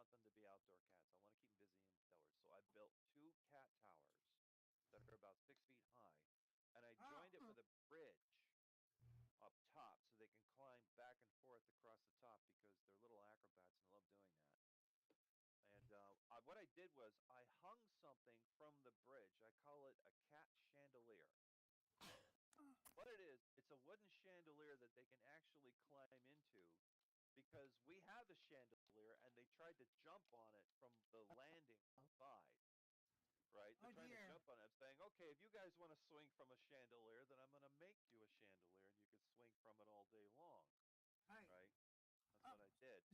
want them to be outdoor cats. I want to keep them busy indoors. So I built two cat towers that are about 6 feet high, and I joined it with a bridge up top so they can climb back and forth across the top because they're little acrobats and love doing that. And what I did was I hung something from the bridge. I call it a cat chandelier. What it is, it's a wooden chandelier that they can actually climb into because we have the chandelier and they tried to jump on it from the landing side, right? They're trying to jump on it. I'm saying, okay, if you guys want to swing from a chandelier, then I'm going to make you a chandelier and you can swing from it all day long, right? That's what I did.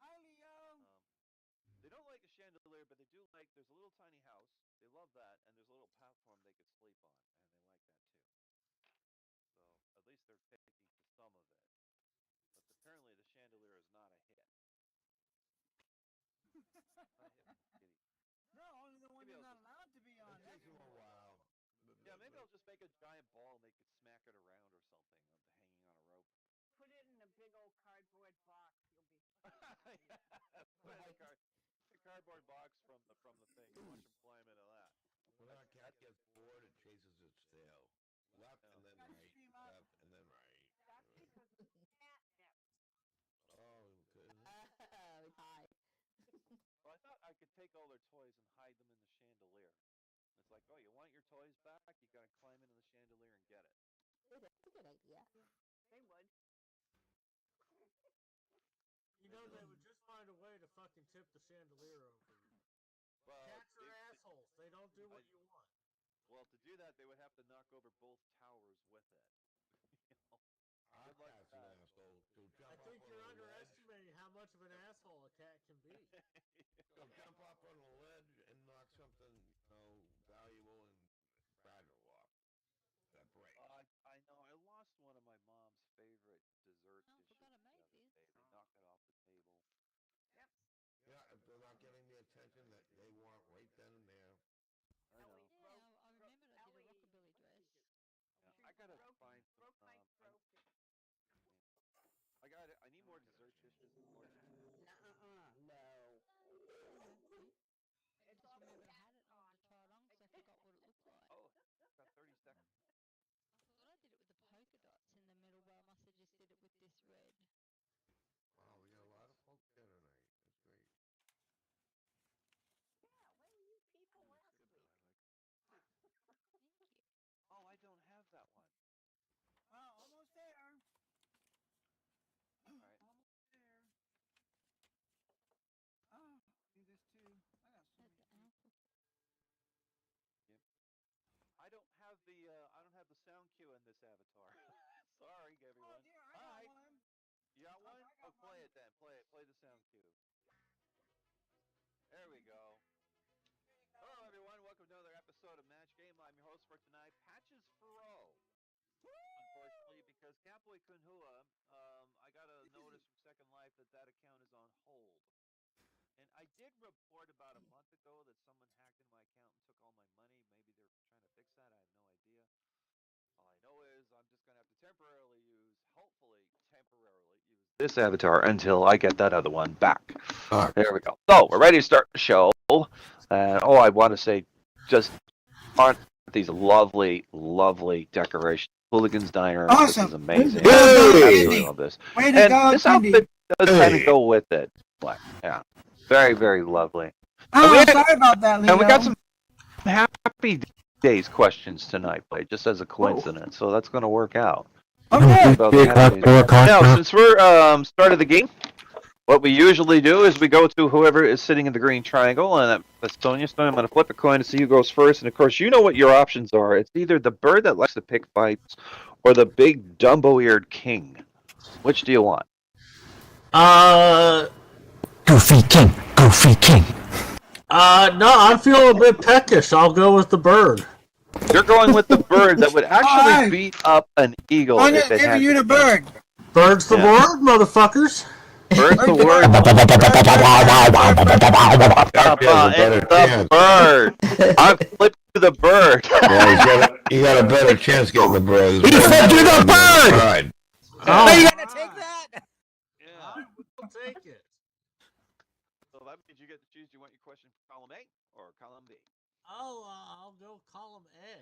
Hi, Leo. They don't like a chandelier, but they do like. There's a little tiny house. They love that, and there's a little platform they could sleep on, and they like that too. So at least they're taking to some of it. But apparently, the chandelier is not a hit. Not a hit with kitty. No, only the one Maybe you're I'll not just. allowed to be on. It takes them a while. Yeah, maybe I'll just make a giant ball and they could smack it around or something, hanging on a rope. Put it in a big old cardboard box. You'll be Yeah, put it in a cardboard box from the thing. You watch them climb into that. When our cat gets bored, it chases its tail. Left and then right. Left and then right. That's because it's catnip. Oh, goodness. Hi. Well, I thought I could take all their toys and hide them in the chandelier. It's like, oh, you want your toys back? You gotta climb into the chandelier and get it. That's a good idea. They would. You know, they would just find a way to fucking tip the chandelier over. Well, Cats are assholes. They don't do what you want. Well, to do that, they would have to knock over both towers with it. You know? Our cat's an asshole. I think you're underestimating how much of an asshole a cat can be. He'll jump up on a ledge and knock something, valuable and fragile off. That breaks. I know. I lost one of my mom's favorite dessert dishes. Forgot I made this. They knocked it off the table. Yep. Yeah, if they're not getting the attention that they want right then and there. I know. Yeah, I remembered I did a rockabilly dress. Yeah, I gotta find some. Broke my trophy. I need more dessert dishes. No. I It's just all remembered I cat had it and I wanted to try it on because I forgot what it looked like. Oh, got 30 seconds. I thought I did it with the polka dots in the middle, but I must have just did it with this red. Wow, we got a lot of folks here tonight. That's great. Yeah, where were you people last week? Thank you. Oh, I don't have that one. Oh, almost there. All right. Almost there. Oh, need this too. I got so Had many. the alcohol. Yep. I don't have the sound cue in this avatar. Sorry, Oh everyone. dear, I got Hi. one. You got one? I got Play one. it then. Play it. Play the sound cue. There we go. Hello, everyone. Welcome to another episode of Match Game. I'm your host for tonight, Patches Furrow. Unfortunately, because Catboy Kunhua, I got a notice from Second Life that account is on hold. And I did report about a month ago that someone hacked into my account and took all my money. Maybe they're trying to fix that. I have no idea. All I know is I'm just going to have to hopefully temporarily use this avatar until I get that other one back. There we go. So we're ready to start the show. I want to say, just aren't these lovely, lovely decorations? Hooligan's Diner. Awesome. This is amazing. Way to I go, absolutely Cindy. love this. Way to And go, this Cindy. outfit does kind of go with it. Yeah. Very, very lovely. Oh, sorry about that, Leo. And we got some happy days questions tonight, but just as a coincidence, so that's going to work out. Okay. Now, since we're started the game, what we usually do is we go to whoever is sitting in the green triangle, and that's Sonia. So I'm going to flip a coin to see who goes first. And of course, you know what your options are. It's either the bird that likes to pick fights or the big Dumbo-eared king. Which do you want? Goofy King. No, I'm feeling a bit peckish. I'll go with the bird. You're going with the bird that would actually beat up an eagle I'm if just it had giving you the bird. Bird's the word, motherfuckers. Bird's the word. The bird. I'm flipping to the bird. Yeah, you got a better chance getting the bird. He said do the bird! Oh, you gotta take that. Yeah. We'll take it. So that means you get to choose. Do you want your question for column A or column B? Oh, I'll go column A.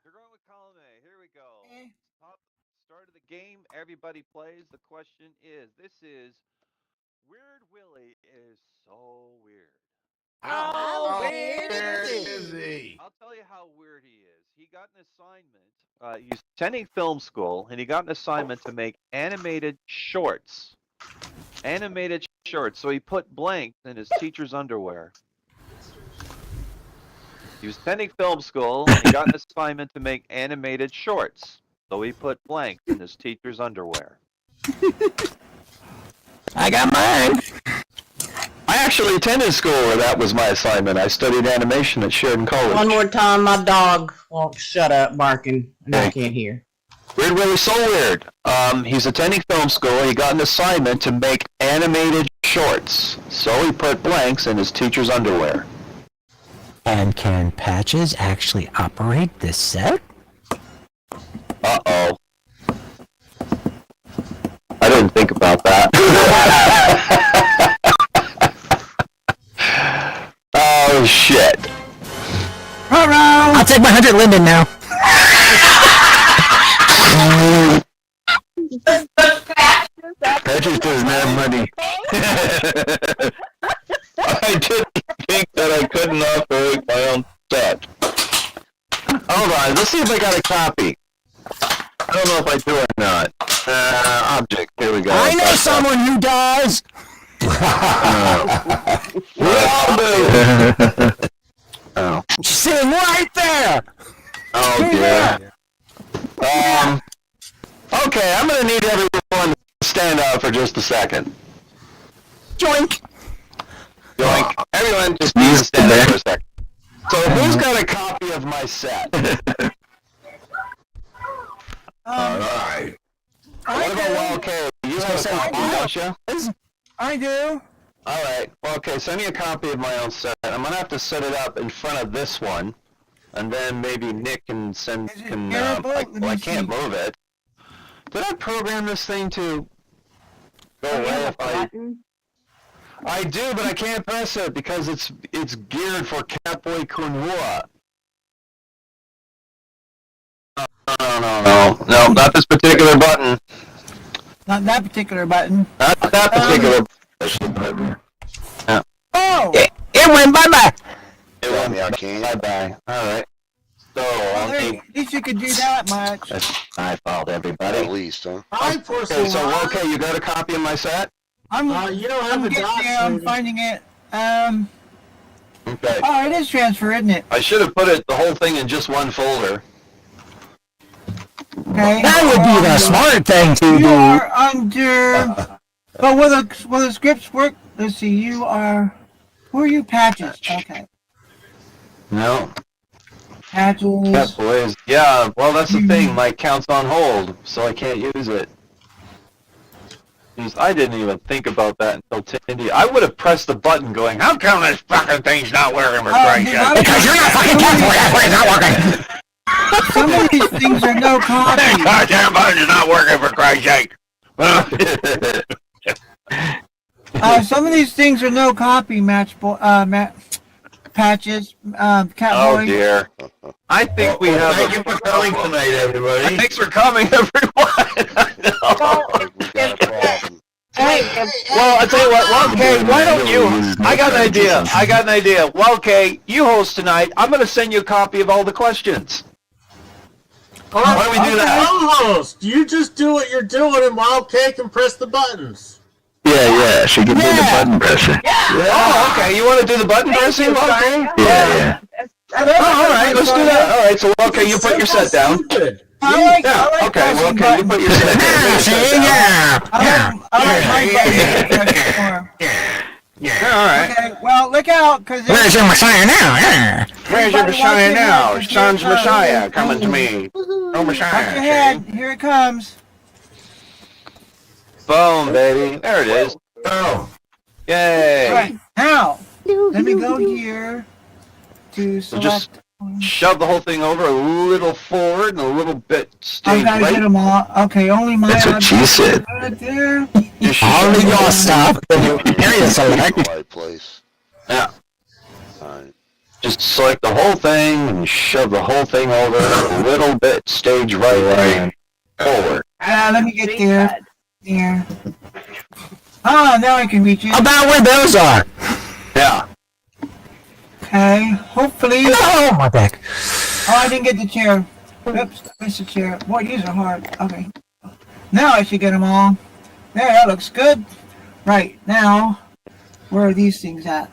You're going with column A. Here we go. Eh. Start of the game. Everybody plays. The question is: This is Weird Willie is so weird. How weird is he? I'll tell you how weird he is. He got an assignment. He's attending film school, and he got an assignment to make animated shorts. Animated shorts. So he put blanks in his teacher's underwear. He was attending film school, and he got an assignment to make animated shorts. So he put blanks in his teacher's underwear. I got mine. I actually attended school where that was my assignment. I studied animation at Sheridan College. One more time, my dog won't shut up barking, and I can't hear. Weird Willie's so weird. He's attending film school. He got an assignment to make animated shorts. So he put blanks in his teacher's underwear. And can Patches actually operate this set? Uh-oh. I didn't think about that. Oh, shit. I'll take my 100 Linden now. Patches doesn't have money. I didn't think that I couldn't operate my own set. Hold on, let's see if I got a copy. I don't know if I do or not. Object, here we go. I know someone who does! We all do! Oh. She's sitting right there! Oh, dear. Okay, I'm gonna need everyone to stand up for just a second. Joink! Yoink. Everyone just needs to stand up for a second. So who's got a copy of my set? Alright. What about Wild K? You have a copy, don't you? I do. Alright, well, okay, send me a copy of my own set. I'm gonna have to set it up in front of this one. And then maybe Nick can send, Is it can, terrible? I Let me can't see. move it. Did I program this thing to go away if I do, but I can't press it because it's geared for Catboy Kunhua. No, not this particular button. Not that particular button. Not that particular button. Oh! It went bye-bye! It went bye-bye. Alright. So, Well, there, at least you could do that much. that's my fault, everybody. At least, huh? Hi, Okay, Porcelain. so, okay, you got a copy of my set? I'm You don't have I'm a getting dot, there. I'm Sadie. finding it. Okay. Oh, it is transfer, isn't it? I should have put the whole thing in just one folder. Okay. That would be the smart thing to You do. are under. But will the scripts work? Let's see. You are. Who are you? Patches. Okay. No. Patches. Catboys. Yeah, well, that's the thing. My account's on hold, so I can't use it. Jeez, I didn't even think about that until Tindy. I would have pressed the button going, how come this fucking thing's not working for Christ's dude, sake? Because you're not fucking careful, that's why it's not working! Some of these things are no copy. Goddamn button's not working for Christ's sake! Some of these things are no copy. Patches. Oh Catboy. dear. I think we have Thank you for coming tonight, everybody. Thanks for coming, everyone! We got a problem. Hey, Well, I'll tell you what, well, okay, why don't you, I got an idea. Well, okay, you host tonight. I'm going to send you a copy of all the questions. Why don't we do that? Co-host, you just do what you're doing and Wild K can press the buttons. Yeah, she can do the button pressing. Oh, okay, you want to do the button pressing? Okay. Yeah. Oh, alright, let's do that. Alright, so, okay, you put your set down. Stupid. I like Okay, well, pressing okay, you put your set down. I like my button. Alright. Okay, well, look out, because Where's your Messiah now? Yeah. Where's your Messiah now? Watch Son's your head. Messiah coming to me. Oh, Watch Messiah. your head. Here it comes. Boom, baby. There it is. Oh, Yay. Right, now, let me go here to So select. shove the whole thing over a little forward and a little bit I stage gotta get right. them all. Okay, only my. That's what she said. Right there. Just Only shove your stuff. Area select. Quiet place. Yeah. Alright. Just select the whole thing and shove the whole thing over a little bit stage right and forward. Let me get there. There. Ah, now I can reach it. About where those are. Yeah. Okay, hopefully. Oh, my back. Oh, I didn't get the chair. Oops, I missed the chair. Boy, these are hard. Okay. Now I should get them all. There, that looks good. Right, now, where are these things at?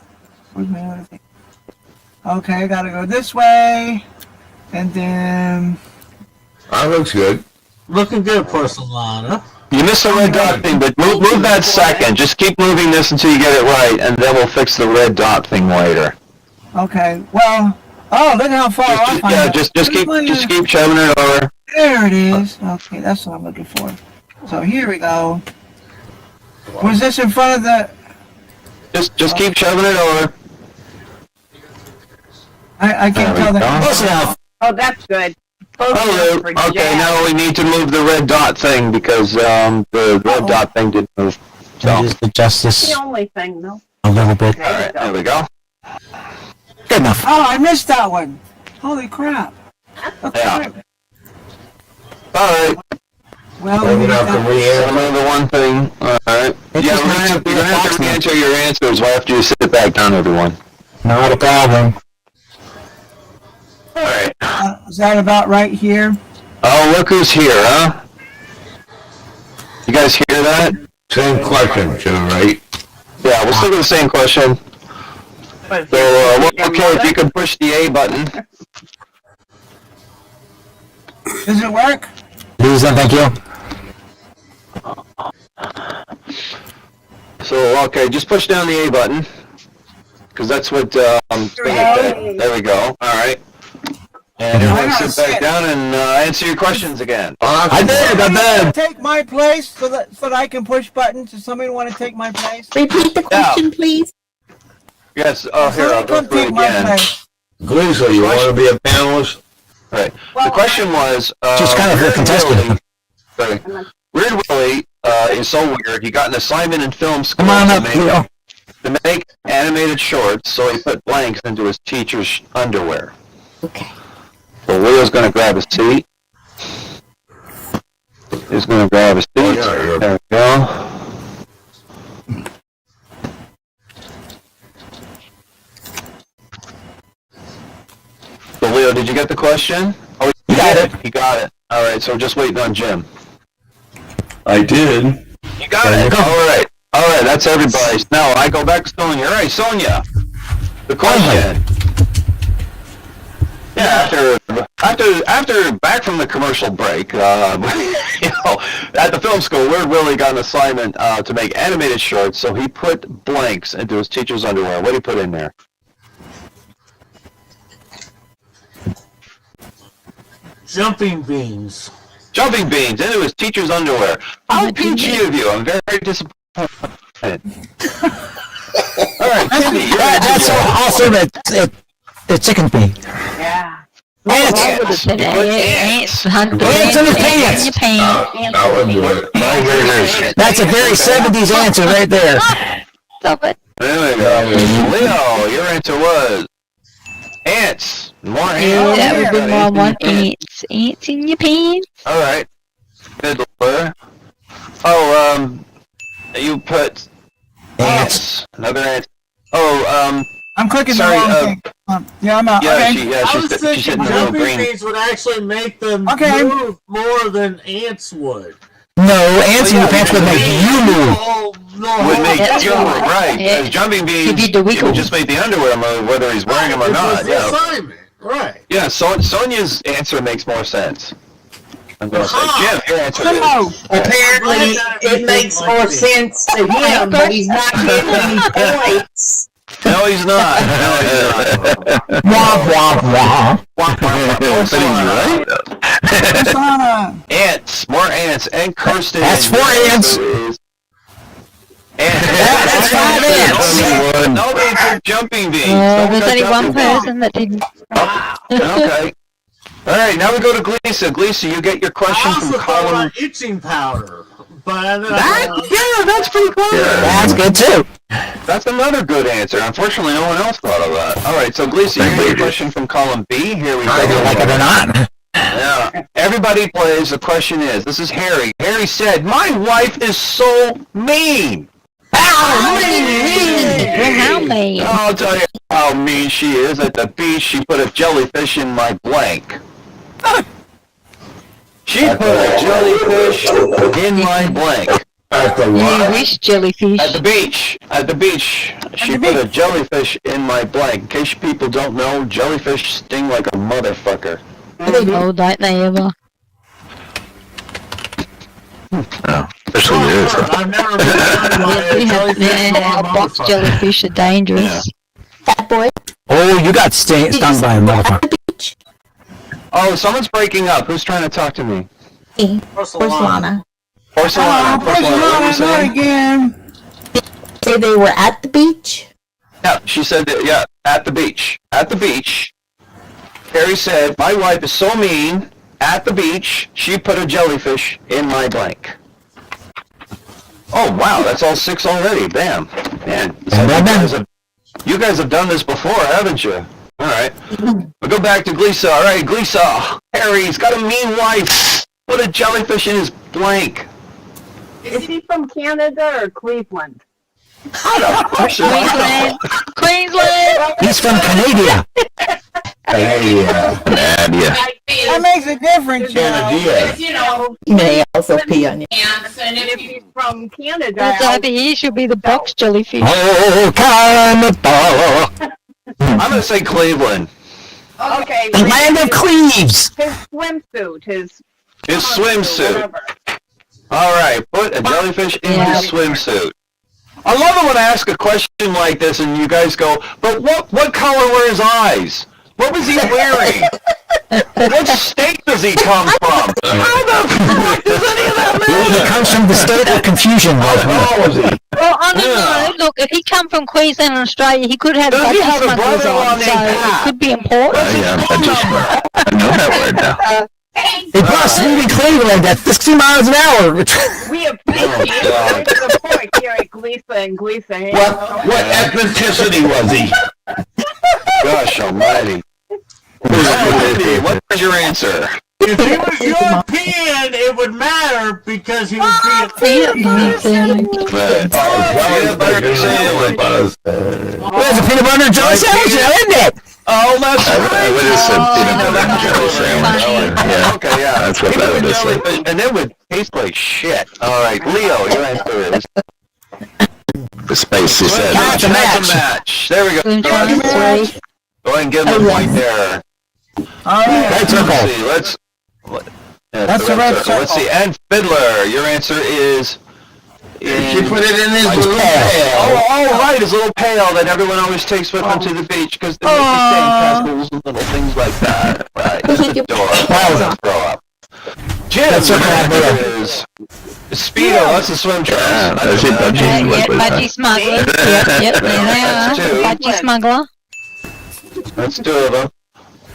Where's my other thing? Okay, I gotta go this way. And then... That looks good. Looking good, Porcelana. You missed the red dot thing, but move that second. Just keep moving this until you get it right, and then we'll fix the red dot thing later. Okay, well... Oh, look how far off I am. Just keep shoving it over. There it is. Okay, that's what I'm looking for. So here we go. Was this in front of the... Just keep shoving it over. I can't tell that. Close enough. Oh, that's good. Close Oh, enough for okay, Jack. now we need to move the red dot thing because the red dot thing didn't move. So, Just adjust That's this the only thing, though. a little bit. all right, there we go. Good enough. Oh, I missed that one. Holy crap. Okay. Yeah. All right. Well, We're we gonna have to got- re-answer. Remember the one thing. All right. It's Yeah, just we're not gonna a big have box to now. answer your answers after you sit back down, everyone. Not a problem. All right. Is that about right here? Oh, look who's here, huh? You guys hear that? Same question, Jim, right? Yeah, we'll stick with the same question. But So, okay, if you could push the A button. Does it work? Lisa, thank you. So, okay, just push down the A button. Because that's what, Thingy said. There we go. All right. And everyone sit back down and answer your questions again. I did. Take my place so that I can push buttons. Does somebody want to take my place? Repeat the question, please. Yes, oh, here, I'll Somebody go come through it take my again. place. Gleason, you want to be a panelist? Right. The question was, Just kind of a Weird contestant. Willie- sorry. Weird Willie is so weird. He got an assignment in film school Come on to up, make, Leo. to make animated shorts, so he put blanks into his teacher's underwear. Okay. So Leo's going to grab a seat. He's going to grab a seat. Oh, yeah. There we go. So Leo, did you get the question? Oh, you got did. He got it. All right, so we're just waiting on Jim. I did. You got it. All right. All right, that's everybody. Now I go back to Sonia. All right, Sonia. The question. Yeah, after back from the commercial break, you know, at the film school, Weird Willie got an assignment to make animated shorts, so he put blanks into his teacher's underwear. What did he put in there? Jumping beans. Jumping beans into his teacher's underwear. How PG of you! I'm very disappointed. All right, Cindy, you're That's also the chicken feed. Yeah. Ants. Ants. Ants in the pants. your pants. I'll do it. My goodness. That's a very 70s answer right there. Stop it. There we go. Leo, your answer was ants. More ants. That would be Okay. more one ants. Ants in your pants. All right. Fiddler. Oh, you put ants. Another ant. Oh, I'm clicking sorry, the wrong thing. Yeah, I'm out. yeah, Okay. she's I was she's thinking hitting the little jumping green. beans would actually make them Okay. move more than ants would. No, ants in your pants would make you move. Oh, no. Would make That's you right. right. Yeah. Because jumping beans, Give you the it wiggle. would just make the underwear move, whether he's wearing them or Which not. was the Yeah, assignment. Right. yeah. So Sonia's answer makes more sense. I'm gonna say, Jim, your answer Hello. is. Apparently, it makes more sense to him, but he's not getting any points. No, he's not. No, he's not. Womp, womp, womp. But he's right. Persona. Ants, more ants, and Kirsten. That's 4 ants. And That's 5 ants. Nobody took jumping beans. There's only one person that didn't. Okay. All right, now we go to Gleesa. Gleesa, you get your question I from also thought column. about itching powder, but Yeah, that's pretty clever. That's good too. That's another good answer. Unfortunately, no one else thought of that. All right, so Gleesa, you get your question from column B. Here we go. Whether you like it or not. Yeah. Everybody plays. The question is, this is Harry. Harry said, "My wife is so mean." How mean? I'll tell you how mean she is. At the beach, she put a jellyfish in my blank. She put a jellyfish in my blank. You wish jellyfish. At the beach. At the beach. She put a jellyfish in my blank. In case people don't know, jellyfish sting like a motherfucker. Oh, don't they ever? Especially yours. I've never been Yeah, box jellyfish are dangerous. Fat boy. Oh, you got stung by a motherfucker. Oh, someone's breaking up. Who's trying to talk to me? Porcelana. Porcelana. Porcelana, what are you not saying? again. Say they were at the beach. Yeah, she said that, yeah, at the beach. At the beach. Harry said, "My wife is so mean, at the beach, she put a jellyfish in my blank." Oh, wow, that's all 6 already. Bam. Man, so you guys have done this before, haven't you? All right. We'll go back to Gleesa. All right, Gleesa. Harry's got a mean wife. Put a jellyfish in his blank. Is he from Canada or Cleveland? Queensland! Queensland! He's from Canada. Canada. That makes a difference, You know, You may also pee on you. and if he's from Canada, That's over here should be the box jellyfish. Oh, Canada. I'm going to say Cleveland. okay, The land of Cleves. his swimsuit, his Swimsuit. whatever. All right, put a jellyfish in Yeah. his swimsuit. I love it when I ask a question like this and you guys go, "But what color were his eyes? What was he wearing? What state does he come from? How the fuck does any of that He matter?" comes from the state of confusion. Well, I don't know. Look, if he come from Queensland and Australia, he could have Does he budgie have a smugglers brother on, on so named it Pat? could be important. I know that word now. They bust leaving Cleveland at 60 miles an hour. We appreciate God. the support here at Gleesa and Gleesa. What ethnicity was he? Gosh almighty. Andy, what was your answer? If he was European, it would matter because he would be a Vietnam sailing. There's a peanut butter and jelly sandwich now, isn't it? Oh, that's right. would have said peanut butter and jelly sandwich. Yeah. Okay, yeah. That's what that would have said. And it would taste like shit. All right, Leo, your answer is. The spicy That's That's a sandwich. match. a match. There we go. Swim Go ahead, trunks. Go ahead and give them a point there. Alright. Let's see. Let's. That's the the red Let's see. circle. And Fiddler, your answer is. She put it in his My little pail. pail. Oh, right, his little pail that everyone always takes with them to the beach because they make the sandcastles and little things like that. Right, just adorable. Wow. Grow up. Jim, That's your okay, answer is Speedo. That's a swim trunks. Yeah, I that's know it, that. budgie. Yep, budgie smuggler. Yep, there they are. That's two. Budgie smuggler. That's 2 of them.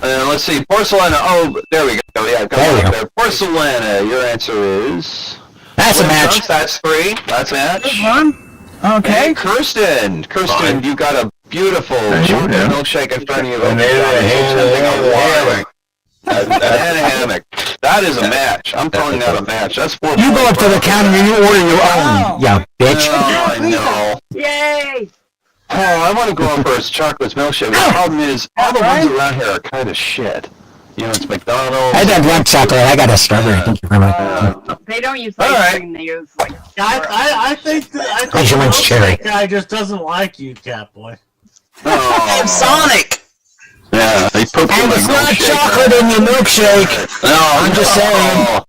And let's see, Porcelana. Oh, there we go. Yeah, go There we up go. there. Porcelana, your answer is. That's a Swim match. trunks, that's 3. That's a match. Good one. Okay. And Kirsten, Fine. you got a beautiful Thank you, chocolate yeah. milkshake in front of you. And And a hammock. That is a match. I'm calling that a match. That's 4 You go up to the counter and you order your own, you bitch. Oh, I know. Yay! Oh, I want to go up for a chocolate milkshake. The problem is, all the ones around here are kind of shit. You know, it's McDonald's. I don't want chocolate. I got a strawberry. Thank you very much. They don't use All ice right. cream, they use like... I think Because you the want cherry. milkshake guy just doesn't like you, Catboy. Oh, Sonic. yeah, they put And it's not chocolate in your milkshake. No, I'm just saying. All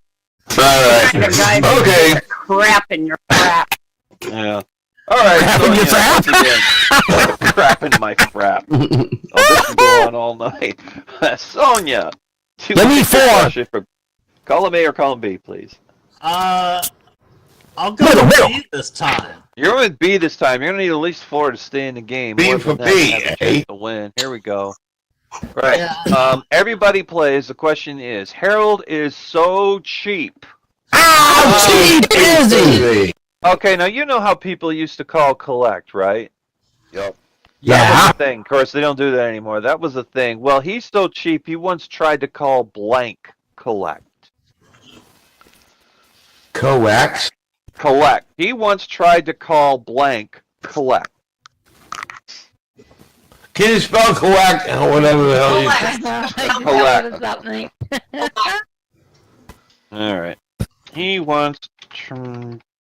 right. Kind of guy that Okay. puts crap in your crap. Yeah. All right. Crap in your Sonia, once again. Crap in my crap. Oh, this can go on all night. Sonia. Let me pick your four. question for column A or column B, please. I'll go with B this time. You're with B this time. You're gonna need at least 4 to stay in the game. B More for than that, B, have a eh? chance to win. Here we go. Right. Yeah. Everybody plays. The question is, Harold is so cheap. How cheap is he? Okay, now you know how people used to call collect, right? Yep. That Yeah. was a thing. Of course, they don't do that anymore. That was a thing. Well, he's so cheap, he once tried to call blank collect. Coax. Collect. He once tried to call blank collect. Can you spell correct? Or whatever the hell you Collect. What does that mean? All right. He wants.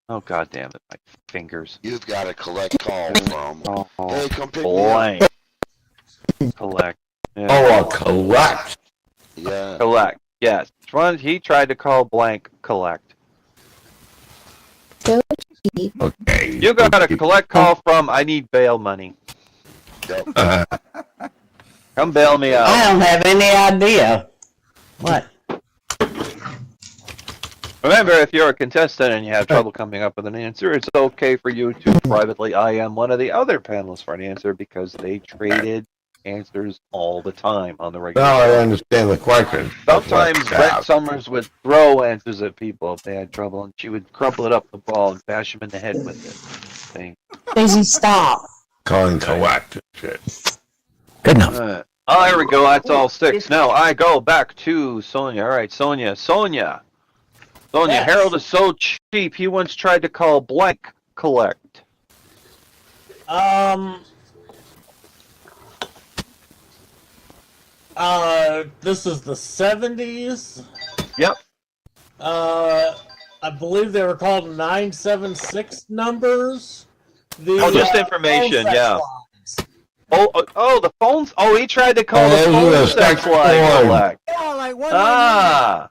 Oh, God damn it. My fingers. You've got to collect call from. Oh, Hey, come pick me up. blank. Collect. Yeah. Oh, collect. Yeah. Collect. Yes. One, he tried to call blank collect. Okay. You got a collect call from I need bail money. Come bail me out. I don't have any idea. What? Remember, if you're a contestant and you have trouble coming up with an answer, it's okay for you to privately IM one of the other panelists for an answer because they traded answers all the time on the regular. Now I understand the question. Sometimes What's Brett that? Summers would throw answers at people if they had trouble, and she would crumple it up the ball and bash them in the head with it. Thing. Daisy, stop. Calling collect. Shit. Good enough. Oh, there we go. That's all 6. Now I go back to Sonia. All right, Sonia. Yes. Harold is so cheap, he once tried to call blank collect. This is the 70s. Yep. I believe they were called 976 numbers. Oh, just information, phone sex yeah. lines. Oh, the phones. Oh, he tried to call the those phone are the sex sex line line. collect. Oh, like one. Ah,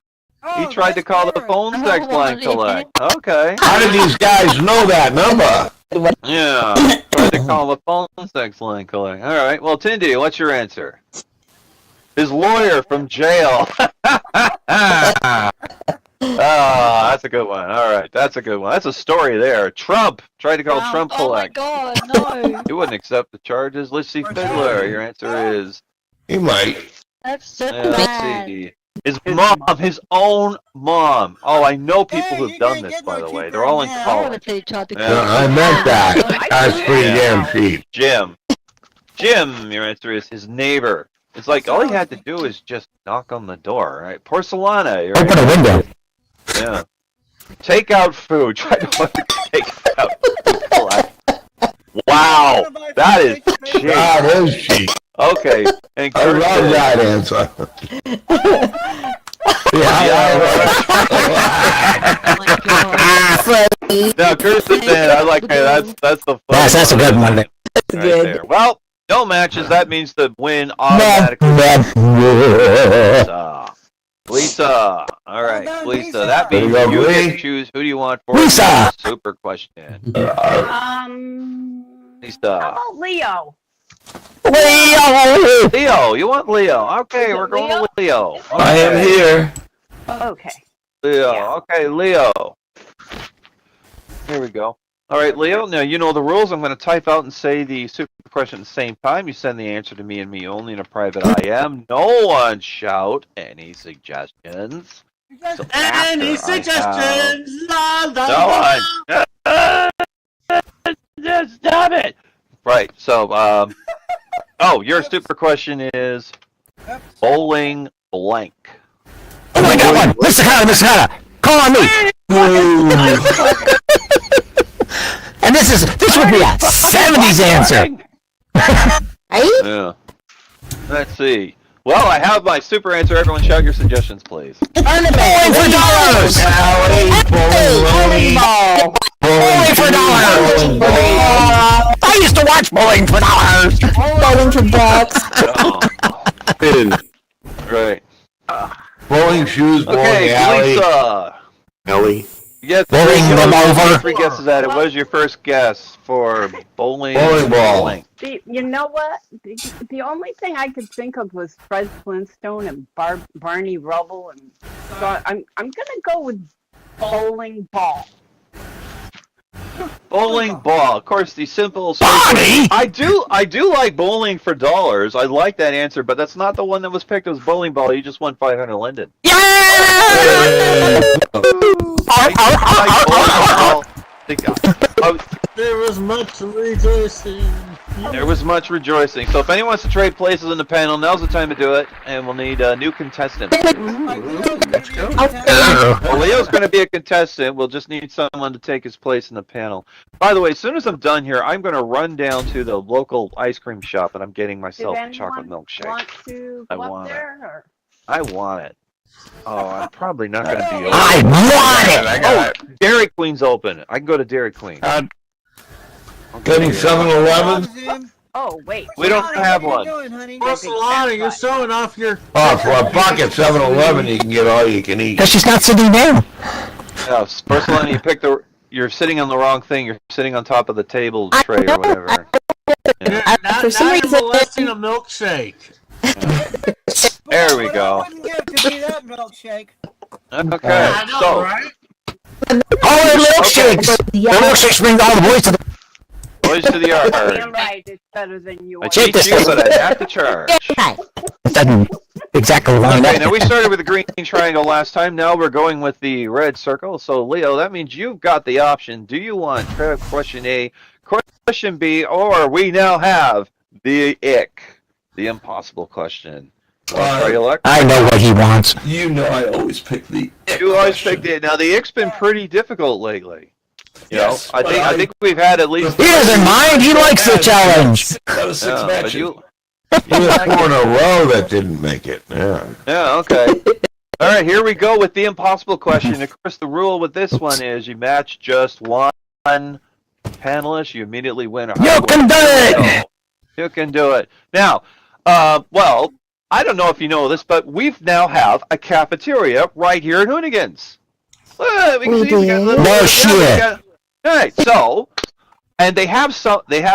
he Oh, tried to call the phone sex line collect. Okay. How did these guys know that number? Yeah. Tried to call the phone sex line collect. All right. Well, Tindy, what's your answer? His lawyer from jail. Ah, that's a good one. All right, that's a good one. That's a story there. Trump tried to call Trump Oh my collect. god, no. He wouldn't accept the charges. Let's see, Fiddler. Your answer is. He might. That's so Let's bad. see. His mom, his own mom. Oh, I know people who've done this, by the way. They're all in I would college. have said tried to Yeah. call I meant that. That's pretty damn cheap. Jim, your answer is his neighbor. It's like all he had to do is just knock on the door, right? Porcelana. Your Open a window. Yeah. Take out food. Try to take out food collect. Wow. That is cheap. That is cheap. Okay. And I love Kirsten- that answer. Now, Kirsten said, I like hey, that's the fun Yes, that's a good one. right good. there. Well, no matches. That means the win automatically. Lisa. All right, done, Lisa. Lisa. That means There you you go, get to Lee. choose who do you want for Lisa. the super question. How Lisa. about Leo? Leo, you want Leo? Okay, we're going with Leo. I am here. Okay. Leo. Yeah. Okay, Leo. Here we go. All right, Leo. Now you know the rules. I'm going to type out and say the super question at the same time. You send the answer to me and me only in a private IM. No one shout any suggestions. So after Any I suggestions? La, la, No la. one. Just stop it. Right. So, oh, your super question is bowling blank. Oh my god, one! Mr. Carter! Call on me! And this would be a 70s answer! Yeah. Let's see. Well, I have my super answer. Everyone shout your suggestions, please. Bowling for dollars! Bowling ball. Bowling for dollars! I used to watch Bowling for dollars! Bowling for bucks. Right. Bowling shoes, bowling Okay, alley. Lisa. Ellie. Yes, Bowling them over. 3 guesses at it. What is your first guess for bowling Ball. blank? You know what? The only thing I could think of was Fred Flintstone and Barney Rubble, and so I'm gonna go with bowling ball. Bowling ball. Of course, the simple. Bonnie! I do like bowling for dollars. I like that answer, but that's not the one that was picked. It was bowling ball. You just won 500 linden. Yeah! There was much rejoicing. There was much rejoicing. So if anyone wants to trade places in the panel, now's the time to do it. And we'll need a new contestant. Well, Leo's going to be a contestant. We'll just need someone to take his place in the panel. By the way, as soon as I'm done here, I'm going to run down to the local ice cream shop and I'm getting myself a chocolate milkshake. Want to I go up want it. there, or? I want it. Oh, I'm probably not going to be open. I want it! Oh, Dairy Queen's open. I can go to Dairy Queen. Getting 7-Eleven? Oh, wait. We don't have one. What's Lonnie? You're showing off your. Oh, for a buck at 7-Eleven, you can get all you can eat. Because she's not sitting down. Yeah, first one, you're sitting on the wrong thing. You're sitting on top of the table tray or whatever. Yeah. Now For some you're reason- molesting a milkshake. There we go. I wouldn't give it to me that milkshake. Okay, I know, so right? All the milkshakes! The milkshakes bring all the boys to the... boys to the You're yard. right. It's better than yours. I Check cheat this you, out. but I have to charge. It doesn't exactly line Okay, up. now we started with the green triangle last time. Now we're going with the red circle. So, Leo, that means you've got the option. Do you want question A, question B, or we now have the ick, the impossible question? Try your luck? I know what he wants. You know I always pick the ick You always question. picked it. Now, the ick's been pretty difficult lately. You Yes, know, I but think we've had at least. He doesn't mind. He likes the challenge. That was 6 Yeah, matches. but you. He was 4 in a row that didn't make it. Yeah. Yeah, okay. All right, here we go with the impossible question. Of course, the rule with this one is you match just one panelist, you immediately win. You can do it! You can do it. Now, well, I don't know if you know this, but we've now have a cafeteria right here at Hoonigans. We can We see we got do? little- No we shit. got- All right, so, and they have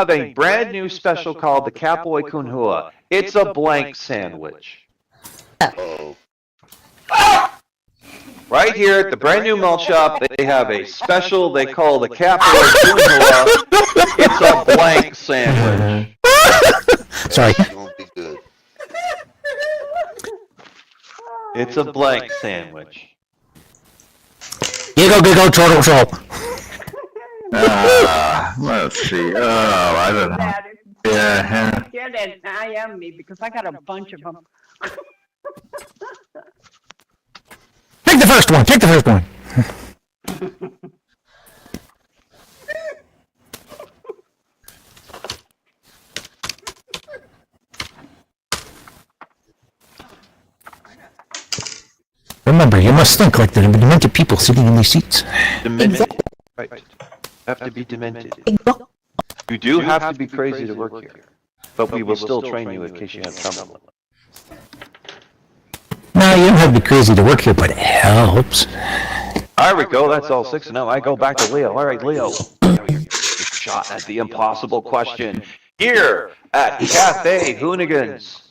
a brand new special called the Catboy Kunhua. It's a blank sandwich. Right here at the brand new malt shop, they have a special they call the Catboy Kunhua. It's a blank sandwich. Sorry. It's a blank sandwich. Giggle, turtle, troll. Let's see. Oh, I don't know. Yeah. Get it. I am me because I got a bunch of them. Pick the first one. Pick the first one. Remember, you must think like the demented people sitting in these seats. Demented. Right. Have to be demented. You do have to be crazy to work here. But we will still train you in case you have trouble. No, you don't have to be crazy to work here, but it helps. There we go. That's all 6 now. I go back to Leo. All right, Leo. Shot at the impossible question here at Cafe Hoonigans.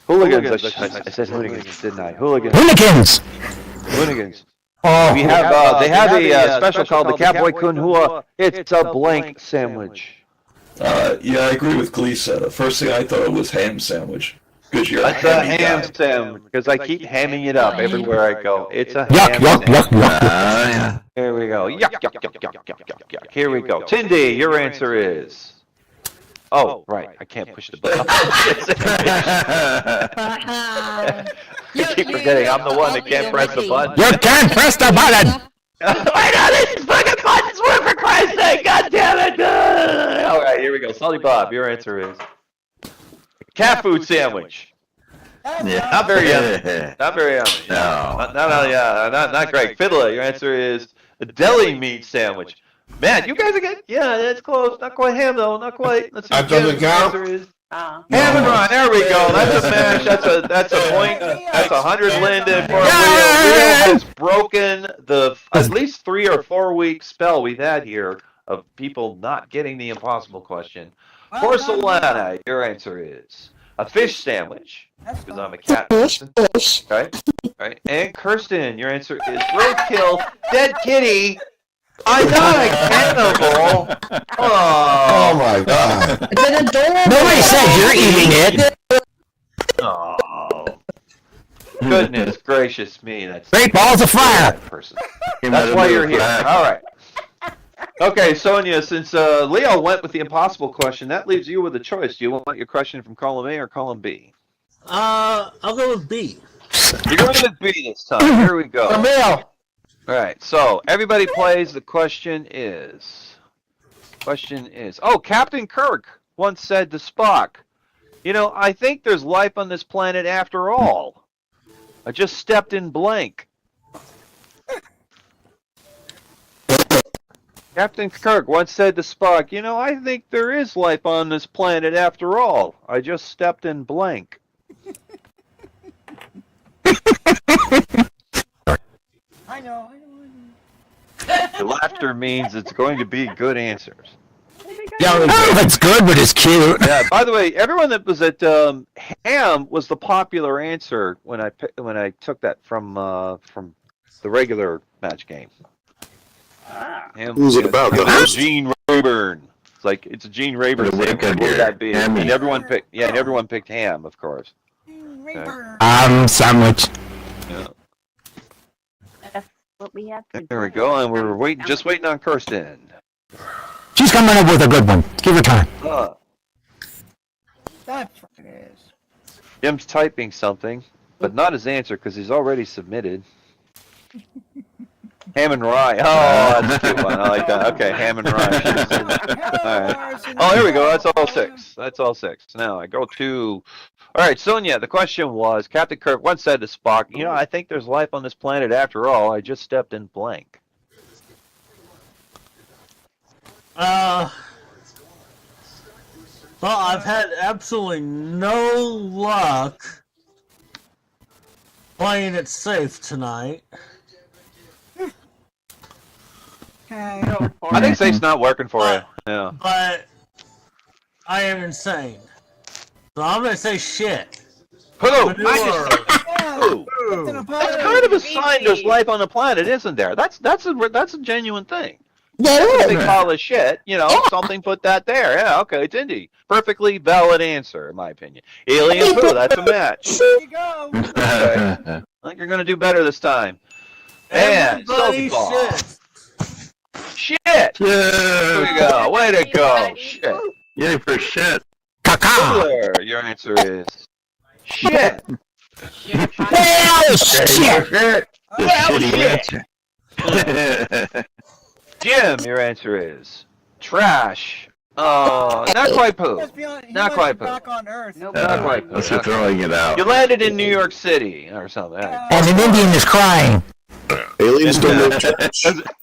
Hooligans. I said Hoonigans, didn't I? Hooligans. Hooligans! Hoonigans. Oh, We have. They have a special called the Catboy Kunhua. It's a blank sandwich. yeah, I agree with Gleesa. The first thing I thought was ham sandwich. Because you're That's a ham sandwich because I keep hamming it up everywhere I go. It's a Yuck, ham yuck, sandwich. yuck, yuck. yeah. Here we go. Yuck, yuck, yuck, yuck, yuck, yuck, yuck. Here we go. Tindy, your answer is. Oh, right. I can't push the button. I keep forgetting I'm the one that can't press the button. You can't press the button! I know this fucking buttons work for Christ's sake! God damn it! All right, here we go. Salty Bob, your answer is cat food sandwich. Not very yummy. Not very yummy. No. Not great. Fiddler, your answer is a deli meat sandwich. Man, you guys are good. Yeah, that's close. Not quite ham though. Not quite. Let's see. That doesn't count? Your answer is ham and run. There we go. That's a match. That's a point. That's 100 Linden for Leo. Leo has broken the at least 3 or 4 week spell we've had here of people not getting the impossible question. Porcelana, your answer is a fish sandwich. Because I'm a cat person. Fish. Right? Right. And Kirsten, your answer is roadkill, dead kitty, I'm not a cannibal. Oh my god. It's an adorable. Nobody said you're eating it. Oh. Goodness gracious me. That's Great balls of fire. person. That's why you're here. All right. Okay, Sonia, since Leo went with the impossible question, that leaves you with a choice. Do you want your question from column A or column B? I'll go with B. You're going with B this time. Here we go. Leo. All right, so everybody plays. The question is, oh, Captain Kirk once said to Spock, you know, I think there's life on this planet after all. I just stepped in blank. Captain Kirk once said to Spock, you know, I think there is life on this planet after all. I just stepped in blank. I know. The laughter means it's going to be good answers. Yeah, I don't know if it's good, but it's cute. Yeah. By the way, everyone that was at Ham was the popular answer when I took that from the regular match game. Ham, Who's it about? The host? Gene Rayburn. It's a Gene Rayburn. The What wicked would that be? here. Hammy. And everyone picked Ham, of course. Sandwich. Yeah. That's what we have to There we do. go, and we're just waiting on Kirsten. She's coming up with a good one. Give her time. That's what it is. Jim's typing something, but not his answer because he's already submitted. Ham and rye. Oh, that's a cute one. I like that. Okay, ham and rye. All right. Oh, here we go. That's all six. That's all six. Now I go to. All right, Sonia. The question was: Captain Kirk once said to Spock, "You know, I think there's life on this planet after all. I just stepped in blank." Well, I've had absolutely no luck playing it safe tonight. Okay. I think safe's not working for you. Yeah. But I am insane. So I'm gonna say shit. Who? Manure. Who? That's kind of a sign there's life on the planet, isn't there? That's a genuine thing. That They is. call it shit, you know, something put that there. Yeah, okay, it's Indy. Perfectly valid answer, in my opinion. Alien poo, that's a match. There you go. I think you're going to do better this time. And Sophie Everybody Ball. shit. Shit! There we go. Way to go. Shit. Yay for shit. Caca. There, your answer is shit. Well, shit. Shit. The Well, shitty answer. Jim, your answer is trash. Oh, not quite poo. Not quite poo. Back on Earth. Nope, not quite poo. Let's be throwing it out. You landed in New York City or something. And an Indian is crying. Aliens don't know shit.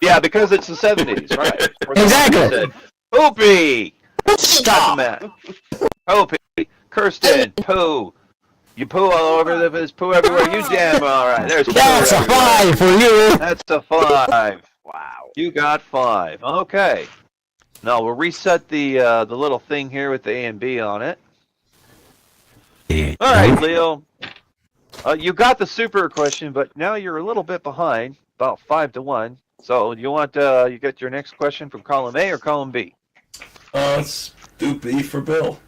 Yeah, because it's the 70s, right? Exactly. Poopy! Stop. Poopy. Kirsten, poo. You poo all over, there's poo everywhere. You damn all right. There's poo That's a everywhere. 5 for you. That's a 5. Wow. You got 5. Okay. Now we'll reset the little thing here with the A and B on it. All right, Leo. You got the super question, but now you're a little bit behind, about 5-1. So you want you get your next question from column A or column B? Let's do B for Bill.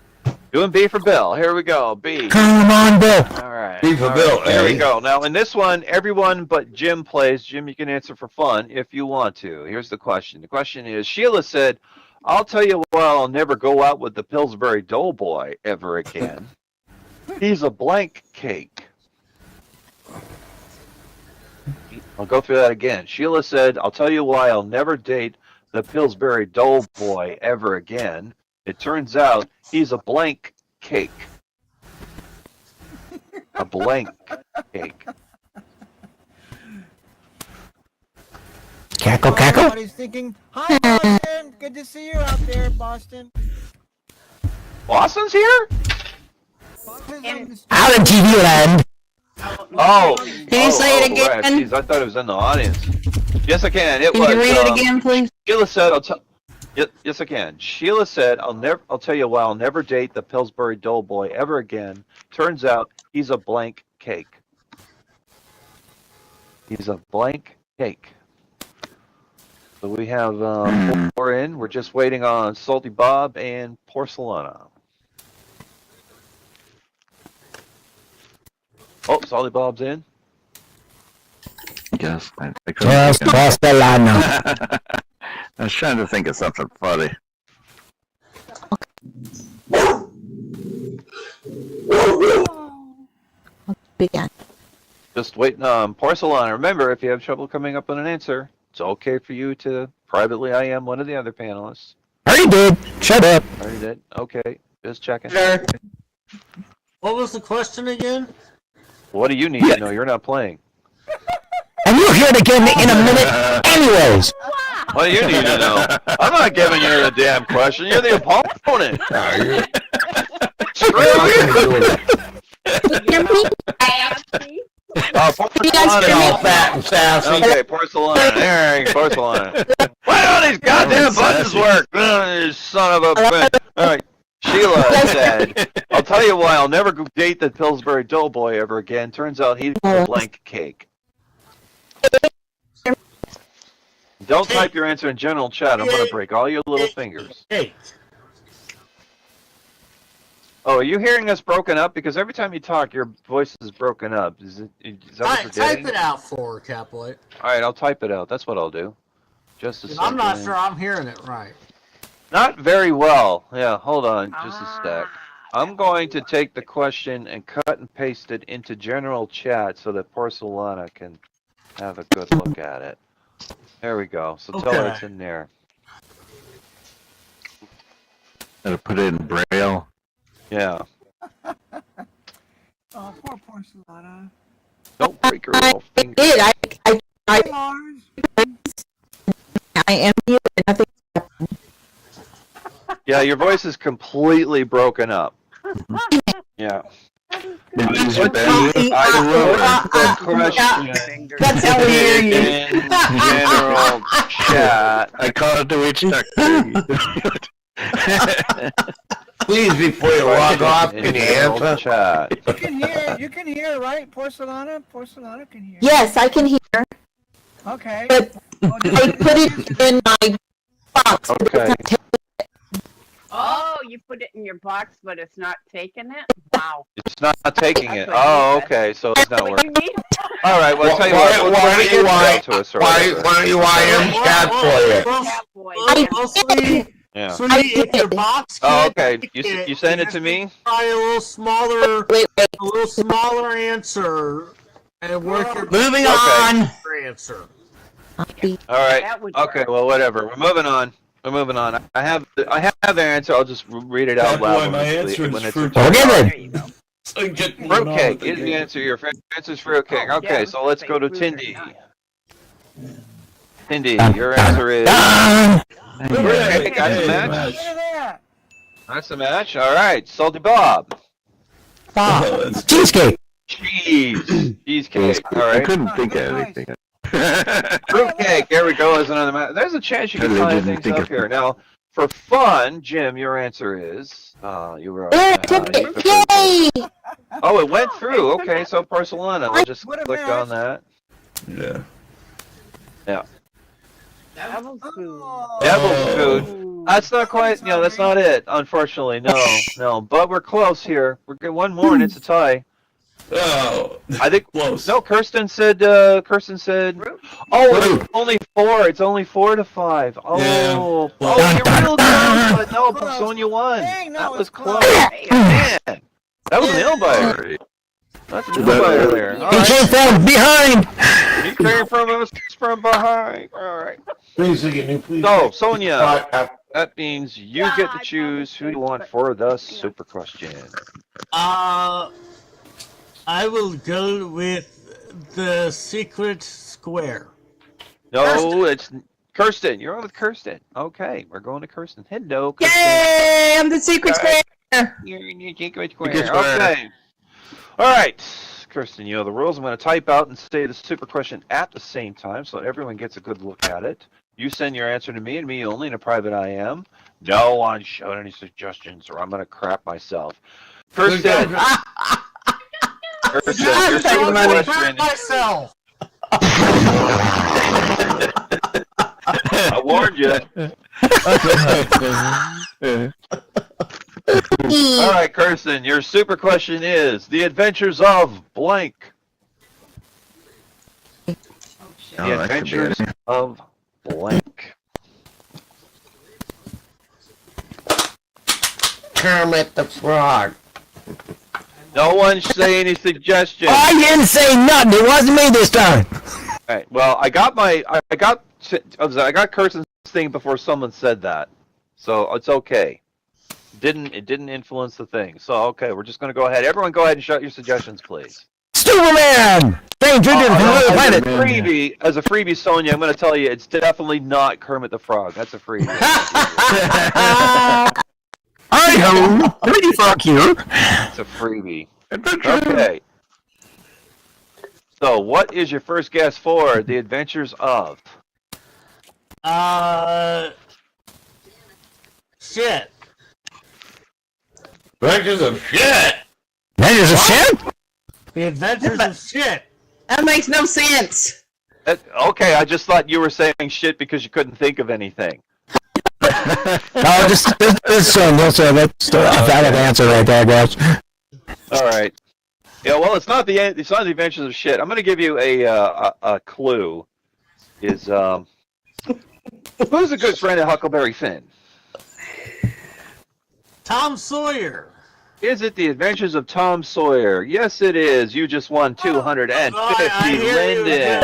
Doing B for Bill. Here we go. B. Come on, Bill. All right. B for All Bill, right, Here we eh? go. Now in this one, everyone but Jim plays. Jim, you can answer for fun if you want to. Here's the question. The question is: Sheila said, "I'll tell you what, I'll never go out with the Pillsbury Doughboy ever again. He's a blank cake." I'll go through that again. Sheila said, "I'll tell you why I'll never date the Pillsbury Doughboy ever again. It turns out he's a blank cake." A blank cake. Cackle, cackle. Everybody's thinking, hi, Boston. Good to see you out there, Boston. Boston's here? Boston's on the street. Out in TV land. Oh. Can you say it again? Right. Jeez, I thought it was in the audience. Yes, I can. It Can was. you read it again, please? Sheila said, Yes, I can. Sheila said, I'll tell you why I'll never date the Pillsbury Doughboy ever again. Turns out he's a blank cake. He's a blank cake. So we have 4 in. We're just waiting on Salty Bob and Porcelana. Oh, Salty Bob's in. Yes, I Yes, couldn't. Porcelana. I was trying to think of something funny. Begin. Just waiting on Porcelana. Remember, if you have trouble coming up with an answer, it's okay for you to privately IM one of the other panelists. Already did. Shut up. Already did. Okay, just checking. What was the question again? What do you need to know? You're not playing. And you'll hear it again in a minute anyways. What do you need to know? I'm not giving you the damn question. You're the opponent. Screw you. all fat and sassy. Okay, Porcelana. There, Porcelana. Why don't these goddamn buttons work? You son of a bitch. All right. Sheila said, I'll tell you why I'll never go date the Pillsbury Doughboy ever again. Turns out he's a blank cake. Don't type your answer in general chat. I'm going to break all your little fingers. Hey, Oh, are you hearing us broken up? Because every time you talk, your voice is broken up. Is that what you're type getting? it out for her, Catboy. All right, I'll type it out. That's what I'll do. Just a second. I'm not sure I'm hearing it right. Not very well. Yeah, hold on just a sec. I'm going to take the question and cut and paste it into general chat so that Porcelana can have a good look at it. There we go. So tell her Okay. it's in there. Gotta put it in Braille. Yeah. Oh, poor Porcelana. Don't break her little finger. Did I Lars. am you and nothing. Yeah, your voice is completely broken up. Yeah. Use your What pen. I wrote the question That's how we hear you. in general chat. I called it the witch doctor. Please, before you log off, In can you general answer? chat. You can hear, right? Porcelana? Porcelana can hear. Yes, I can hear, Okay. but Oh, I put it in my box. but it's Okay. not taking Oh, you put it in your box, but it's not taking it? Wow. It's not taking it. That's what Oh, you said. okay. So it's not What working. you need? All right. Well, I'll tell you Why- what. why We'll don't get you it why- to us or Why whatever. don't you IM cat for you? Catboy. Well, sweetie, Yeah. sweetie, if your box Oh, can't okay. take You send it to me. Try a little smaller, Wait. a little smaller answer, and work your Moving Okay. on. answer. All right. That would Okay. work. Well, whatever. We're moving on. I have the answer. I'll just read it out Bad boy, loud my when answer it's is your fruit. turn. Okay There then. you go. So get moving on Fruitcake with is the the game. answer. Your answer's fruitcake. Oh, Okay, yeah, so let's say go to fruit or Tindy. nut. Tindy, your answer is Done. fruitcake. That's a Hey, match. match. Look at that. That's a match. All right, Salty Bob. Oh, it's- Cheesecake. Cheesecake. All I right. couldn't think of Nice. anything. Fruitcake. There we go. Is another match. There's a chance you can I tie didn't things think up of- here. Now, for fun, Jim, your answer is you were. There, it took it. Yay! Oh, it went through. Okay, so Porcelana. I'll just What a click match. on that. Yeah. Devil's food. Oh. Devil's food. Ooh. That's not quite. That's not it. Unfortunately, no. But we're close here. We're getting one more, and it's a tie. Oh, I think. close. No, Kirsten said. Oh, it's only 4. It's only 4 to 5. Oh, Yeah. oh, Well- you're real close, but no, Sonia won. Dang, no, That it's was close. close. Man, that was a nail biter. That's a nail biter there. All He right. came from behind. You came from us from behind. All right. Please, get new, please. So, Sonia, that means you get to choose who you want for the super question. I will go with the secret square. No, it's Kirsten. You're on with Kirsten. Okay, we're going to Kirsten. Hello, Kirsten. Yay! I'm the secret Alright. square. You're in your secret square. Secret square. Okay. All right, Kirsten, you know the rules. I'm going to type out and say the super question at the same time so that everyone gets a good look at it. You send your answer to me and me only in a private IM. No one showed any suggestions or I'm going to crap myself. Kirsten, Kirsten, your super question. Myself. I warned you. All right, Kirsten, your super question is The Adventures of Blank. The Adventures of Blank. Kermit the Frog. No one say any suggestions. I didn't say nothing. It wasn't me this time. All right. Well, I got Kirsten's thing before someone said that, so it's okay. It didn't influence the thing. So okay, we're just gonna go ahead. Everyone, go ahead and shout your suggestions, please. Superman. Stranger from another planet. As a freebie, Sonia, I'm gonna tell you, it's definitely not Kermit the Frog. That's a freebie. Hi-ho. Pretty frog here. It's a freebie. Okay. So, what is your first guess for The Adventures of? Shit. Adventures of shit. Adventures of shit? The Adventures of Shit. That makes no sense. Okay, I just thought you were saying shit because you couldn't think of anything. No, just this one. That's a valid answer right there, guys. All right. Yeah, well, it's not the Adventures of Shit. I'm going to give you a clue. Is who's a good friend of Huckleberry Finn? Tom Sawyer. Is it The Adventures of Tom Sawyer? Yes, it is. You just won 250, Lyndon.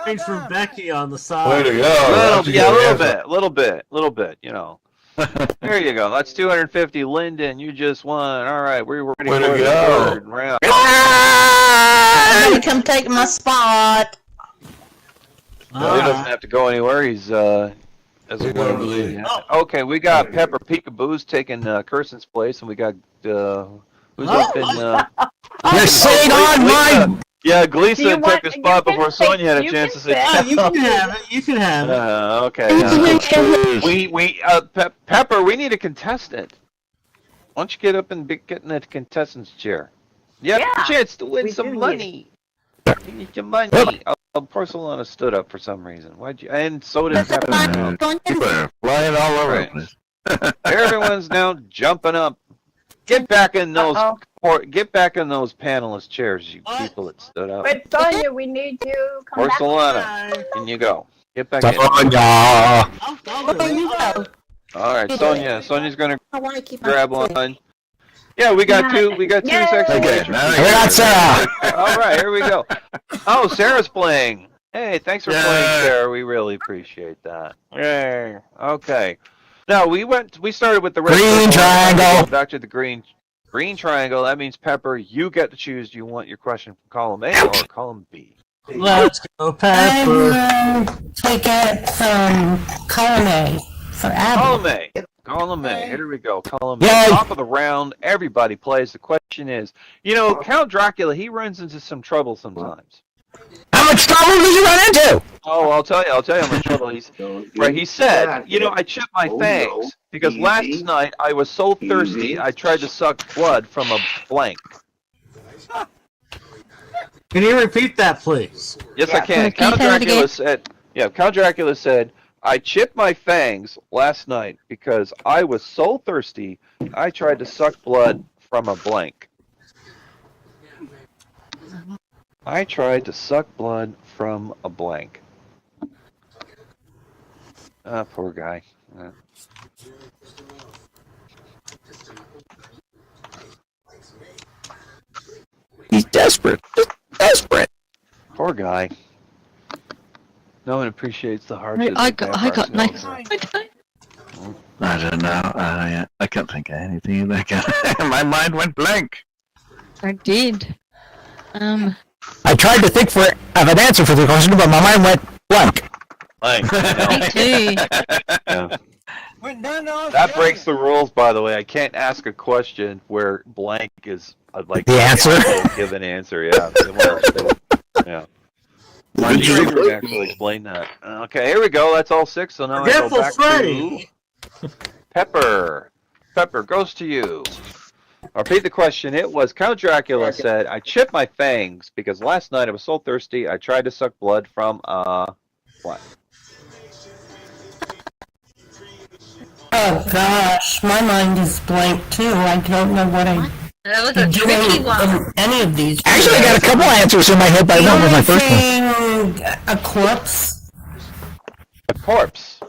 Thanks from Becky on the side. Way to go. A little bit. You know. There you go. That's 250, Lyndon. You just won. All right, we're ready for the third round. Somebody come take my spot. Well, he doesn't have to go anywhere. He's Okay, we got Pepper Peekaboo's taking Kirsten's place, and we got who's up in You're sitting on my. Yeah, Gleason took a spot before Sonia had a chance to say. You can have it. You can have it. Okay. Pepper, we need a contestant. Why don't you get up and get in that contestant's chair? You have a chance to win some money. You need your money. Porcelana stood up for some reason. Why'd you? And so did Pepper. Flying all over the place. Everyone's now jumping up. Get back in those. Get back in those panelist chairs, you people that stood up. But Sonia, we need you. Come back. Porcelana, in you go. Get back in. All right, Sonia. Sonia's gonna grab one. Yeah, we got two. We got two sexy waitresses. We got Sarah. All right, here we go. Oh, Sarah's playing. Hey, thanks for playing, Sarah. We really appreciate that. Yay. Okay. Now we started with the red green triangle. Back to the green triangle. That means Pepper, you get to choose. Do you want your question from column A or column B? Let's go, Pepper. Take it from column A for Abby. Column A. Column A. Here we go. Column A. Top of the round. Everybody plays. The question is, Count Dracula, he runs into some trouble sometimes. How much trouble did you run into? Oh, I'll tell you how much trouble he's. Right, he said, I chipped my fangs because last night I was so thirsty I tried to suck blood from a blank. Can you repeat that, please? Yes, I can. Count Dracula said, I chipped my fangs last night because I was so thirsty I tried to suck blood from a blank. I tried to suck blood from a blank. Ah, poor guy. He's desperate. Just desperate. Poor guy. No one appreciates the hardship. I got my. I don't know. I can't think of anything. My mind went blank. I did. I tried to think of an answer for the question, but my mind went blank. Me too. Yeah. That breaks the rules, by the way. I can't ask a question where blank is like the answer. Give an answer. Yeah. Yeah. You can actually explain that. Okay, here we go. That's all six. So now I go back to Pepper. Pepper goes to you. I'll repeat the question. It was Count Dracula said, I chipped my fangs because last night I was so thirsty I tried to suck blood from a what? Oh gosh, my mind is blank too. I don't know what I That was a tricky one. in any of these. Actually, I got a couple answers in my head, but I went with my first one. A corpse. A corpse.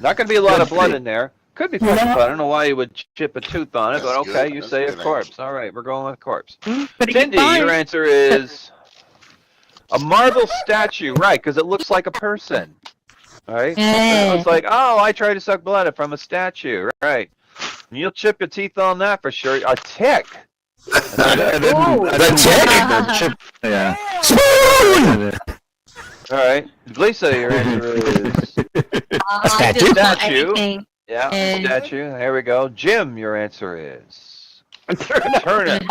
Not going to be a lot of blood in there. Could be flesh, but I don't know why you would chip a tooth on it, but okay, you say a corpse. All right, we're going with corpse. Cindy, your answer is a marble statue, right, because it looks like a person. All right? Yeah. It's like, oh, I try to suck blood from a statue, right. And you'll chip your teeth on that for sure. A tick. The tick? Yeah. Spoon! All right. Glisa, your answer is I statue? just want Statue. anything. yeah, And- statue. There we go. Jim, your answer is a turnip.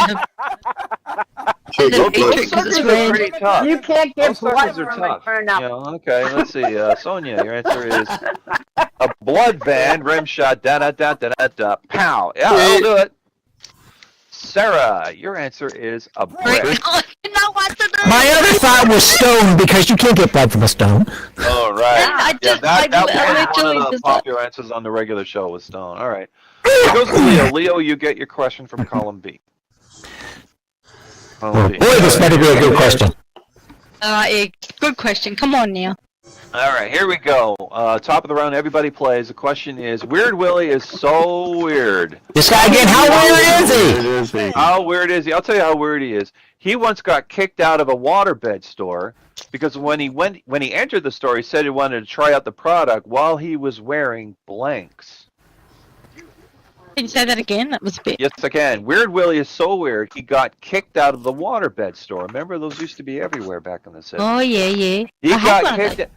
It's Those a picture 'cause it's suckers are red. pretty tough. You can't get Those blood suckers are from a tough. turnip. Yeah, okay, let's see. Sonia, your answer is a blood band, rim shot, da-da-da-da-da-da, pow. Yeah, I'll do it. Sarah, your answer is a brick. You know what to do. My other thought was stone, because you can't get blood from a stone. All right. I Yeah, just, that was one literally of the just popular answers on the regular show was stone. All right. It goes to Leo. Leo, you get your question from column B. Boy, this better be a good question. Alright, good question. Come on now. All right, here we go. Top of the round, everybody plays. The question is, Weird Willie is so weird. This guy again, how weird is he? How weird is he? I'll tell you how weird he is. He once got kicked out of a waterbed store because when he entered the store, he said he wanted to try out the product while he was wearing blanks. Can you say that again? That was a bit. Yes, I can. Weird Willie is so weird, he got kicked out of the waterbed store. Remember, those used to be everywhere back in the 70s. Oh, yeah, yeah. He I had got one of kicked.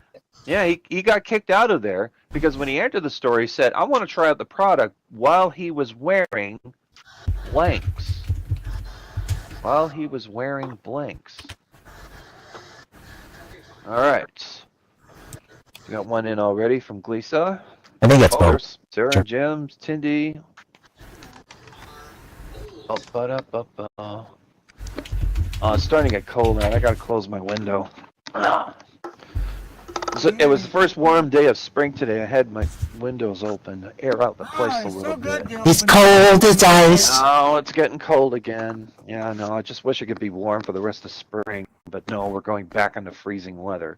Yeah, he got kicked out of there because when he entered the store, he said, "I want to try out the product," while he was wearing blanks. While he was wearing blanks. All right. We got one in already from Glisa. I think that's both. Sarah, Sure. Jim, Tindy. Oh, it's starting to get cold, man. I gotta close my window. So it was the first warm day of spring today. I had my windows open to air out the place a little bit. He's cold as ice. Oh, it's getting cold again. Yeah, no, I just wish it could be warm for the rest of spring. But no, we're going back into freezing weather.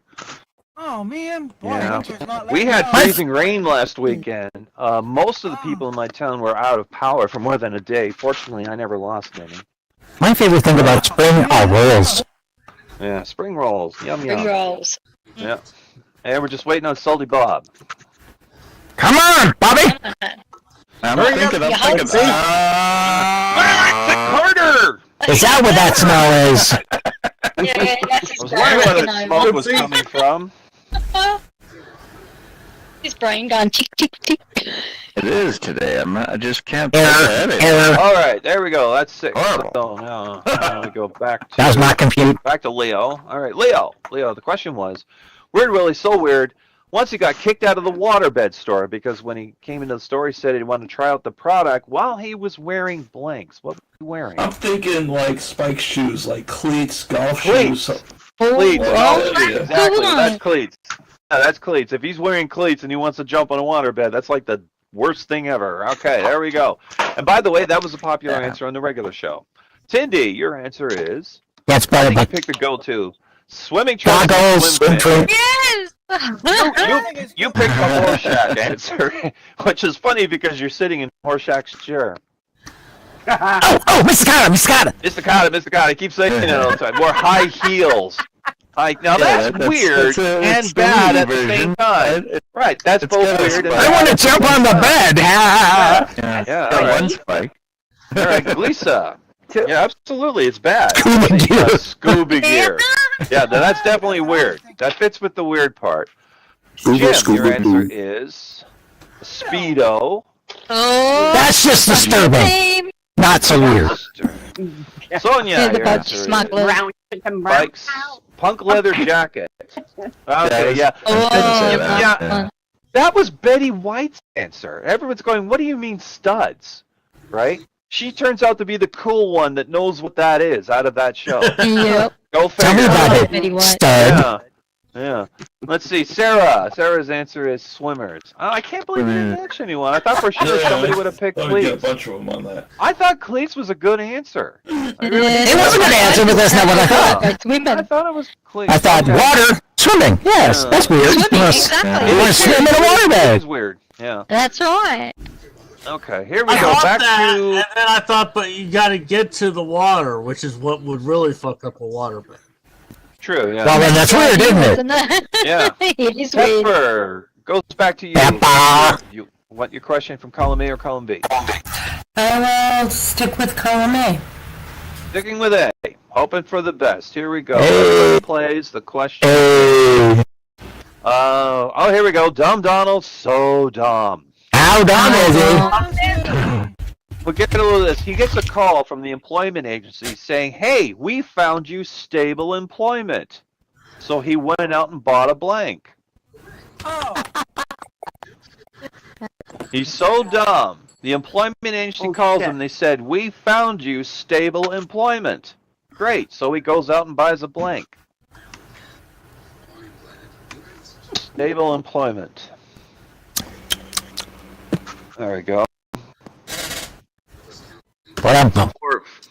Oh man, boy, Yeah. winter's not We letting had up. freezing rain last weekend. Most of the people in my town were out of power for more than a day. Fortunately, I never lost any. My favorite thing about spring are rolls. Yeah, spring rolls. Yum, Spring yum. rolls. Yeah. And we're just waiting on Salty Bob. Come on, Bobby! I'm Hurry thinking, up, I'm thinking. Carter! Is that what that smell is? Yeah, that's I was wondering where the smoke was coming from. His brain going tick, tick, tick. It is today. I just can't. Error. All right, there we go. That's 6. Horrible. So now we go back to Does not compute. back to Leo. All right, Leo. The question was, Weird Willie's so weird. Once he got kicked out of the waterbed store because when he came into the store, he said he wanted to try out the product while he was wearing blanks. What was he wearing? I'm thinking like spike shoes, like cleats, golf Cleats. shoes. Cleats. Oh, yeah. Exactly. Come on. That's cleats. Yeah, that's cleats. If he's wearing cleats and he wants to jump on a waterbed, that's like the worst thing ever. Okay, there we go. And by the way, that was a popular answer on the regular show. Tindy, your answer is. That's I better, think you but picked the go-to. Swimming trunks. and goggles, swim swim fins. trunks. Yes! You picked the Horseshack answer, which is funny because you're sitting in Horseshack's chair. Oh, Mr. Carter. Mr. Carter, I keep saying it all the time. Wear high heels. Now that's weird and bad at the same time. Right, that's It's both got a weird and spike. I want to jump on the bed. Yeah, all right. One spike. All right, Lisa. Yeah, absolutely, it's bad. Scuba gear. Scuba gear. Yeah, that's definitely weird. That fits with the weird part. Jim, your answer is Speedo. Oh, That's just disturbing. same. Not so weird. Sonia, There's a your bunch of answer is smugglers. Brown chicken, brown bikes, punk leather jacket. Okay, yeah. Oh, Yeah. That was Betty White's answer. Everyone's going, what do you mean studs? Right? She turns out to be the cool one that knows what that is out of that show. Yep. Go Tell me figure. about Betty it, White. stud. Yeah. Yeah. Let's see, Sarah. Sarah's answer is swimmers. Oh, I can't believe you didn't match anyone. I thought for sure somebody would have picked Let me get a cleats. bunch of them on that. I thought cleats was a good answer. It was a good answer, but that's not what I thought. Go swimming. I thought it was cleats. I thought Okay. water, swimming. Yes, Yeah. that's weird. Swimming, You wanna- exactly. You want to swim in a water It bag? is weird. Yeah. That's right. Okay, here we I go. thought Back that, to and then I thought, but you got to get to the water, which is what would really fuck up a water bag. true. Yeah. Well, then that's weird, isn't it? Isn't it? Yeah. It is weird. Pepper goes back to you. Pepper. You want your question from column A or column B? I will stick with column A. Sticking with A. Hoping for the best. Here we go. Hey. Everybody plays the question. Hey, Oh, here we go. Dumb Donald, so dumb. how dumb is he? We'll get a little of this. He gets a call from the employment agency saying, hey, we found you stable employment. So he went out and bought a blank. He's so dumb. The employment agency calls him. They said, we found you stable employment. Great. So he goes out and buys a blank. Stable employment. There we go.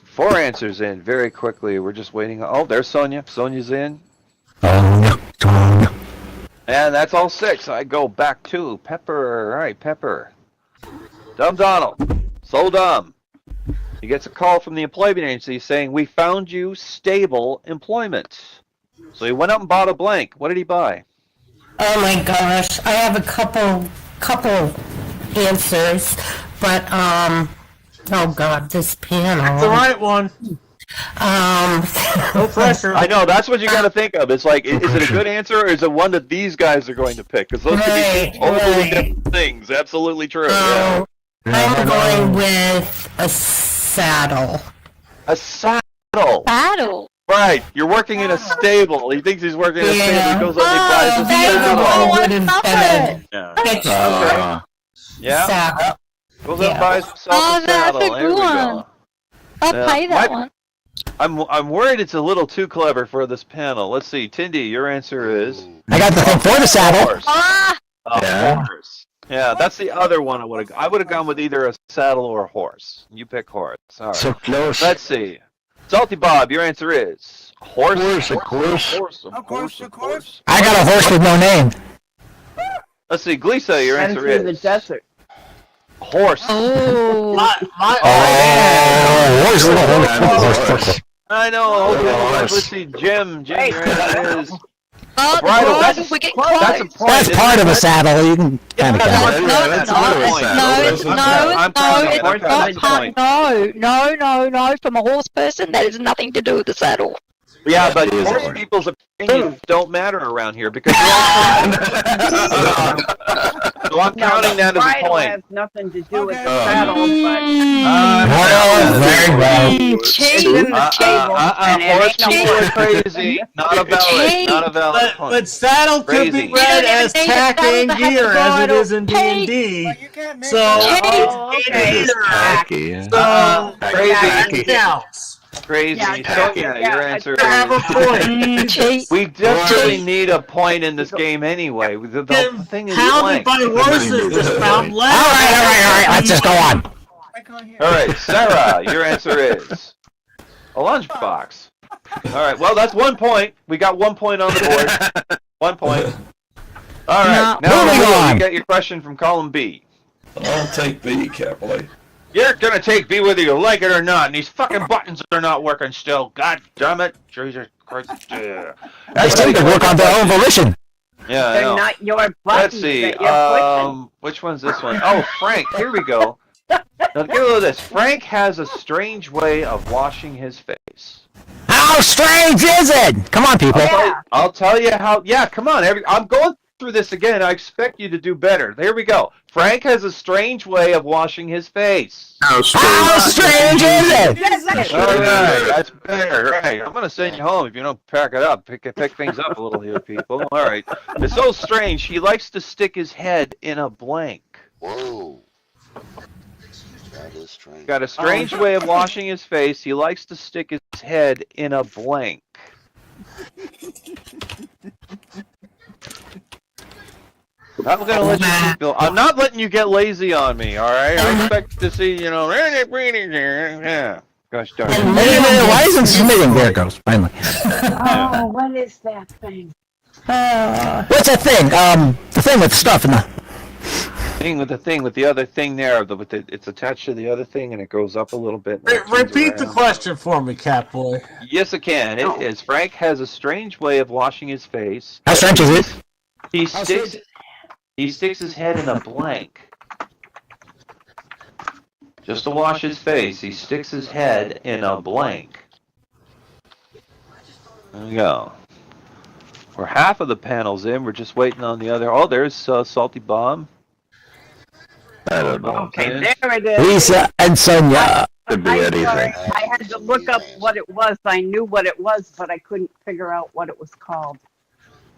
Four answers in very quickly. We're just waiting. Oh, there's Sonia. Sonia's in. Oh, And that's all six. I go back to Pepper. All right, Pepper. Dumb Donald. So dumb. He gets a call from the employment agency saying, we found you stable employment. So he went out and bought a blank. What did he buy? Oh my gosh, I have a couple answers, but oh god, this panel. That's the right one. No pressure. I know, that's what you got to think of. It's like, is it a good answer or is it one that these guys are going to pick? Because those could be totally different things. Absolutely true. Yeah. I'm going with a saddle. A saddle. Battle. Right. You're working in a stable. He thinks he's working in a stable. He goes out and buys a Saddle saddle. would have been Yeah. a Yeah. saddle. Goes out and buys himself Oh, a that's saddle. a There good we one. go. I'll Yeah. pay that one. I'm worried it's a little too clever for this panel. Let's see. Tindy, your answer is I got the thing for the saddle. horse. Ah! A horse. Yeah, that's the other one I would have gone with either a saddle or a horse. You pick horse. All right. So close. Let's see. Salty Bob, your answer is horse. Of course. Of course. I got a horse with no name. Let's see. Glisa, your answer in the is desert. horse. Oh. Horse. I know. Okay. Horse. Let's see. Jim, your answer is Oh, the bridle. bridle, we get close. That's a point. That's isn't part it? of a saddle. You can kind of that's count what- it. No, Yeah, it's that's not. another It's point. no, it's I'm no, counting it's no, it. it's I'm counting not. it. Point. No. From a horse person, that has nothing to do with the saddle. Yeah, but It is horse horse. people's opinions don't matter around here because they're all so I'm counting that as a Bridle point. has nothing to do with the Okay. saddle, but Well, very well. it's in the table, and it Horse ain't no people are horse. crazy. Not a valid. Not a valid But point. saddle could Crazy. be You read don't as even need a tack saddle and to have gear a as it bridle. is in Hey. D&D. But you can't make So, Oh, okay. Tacky. Crazy. Tacky counts. Crazy. Yeah, Sonia, yeah, your I answer Have a is. point. Cheat. We desperately need a point in this game anyway. The thing is Hounded blank. by horses just found All right. Let's just go on. I can't hear. All right, Sarah, your answer is a lunchbox. All right, well, that's 1 point. We got 1 point on the board. 1 point. All right, No. now Moving Will, on. you get your question from column B. I'll take B, Capital. You're gonna take B whether you like it or not, and these fucking buttons are not working still. God damn it, Jesus Christ! They seem to work on their own volition. Yeah, I They're know. not your buttons Let's see. that you're pushing. Which one's this one? Oh, Frank. Here we go. Now get a load of this. Frank has a strange way of washing his face. How strange is it? Come on, people. I'll tell you how. Yeah, come on. I'm going through this again. I expect you to do better. There we go. Frank has a strange way of washing his face. How strange is it? All right, that's better. Right, I'm gonna send you home if you don't pack it up. Pick things up a little here, people. All right. It's so strange. He likes to stick his head in a blank. Whoa. That is strange. Got a strange way of washing his face. He likes to stick his head in a blank. I'm gonna let you keep going. I'm not letting you get lazy on me, alright? I expect to see, yeah. Gosh darn it. Why isn't submitting? There it goes, finally. Oh, what is that thing? What's that thing? The thing with stuff in the... Thing with the other thing there, it's attached to the other thing and it goes up a little bit. and it turns Repeat the around. question for me, Catboy. Yes, it can. It is. Frank has a strange way of washing his face. How strange is it? He sticks his head in a blank. Just to wash his face, he sticks his head in a blank. There we go. We're half of the panels in. We're just waiting on the other. Oh, there's Salty Bomb. I don't know. Okay, there it is. Lisa and Sonia. Could be anything. I had to look up what it was. I knew what it was, but I couldn't figure out what it was called.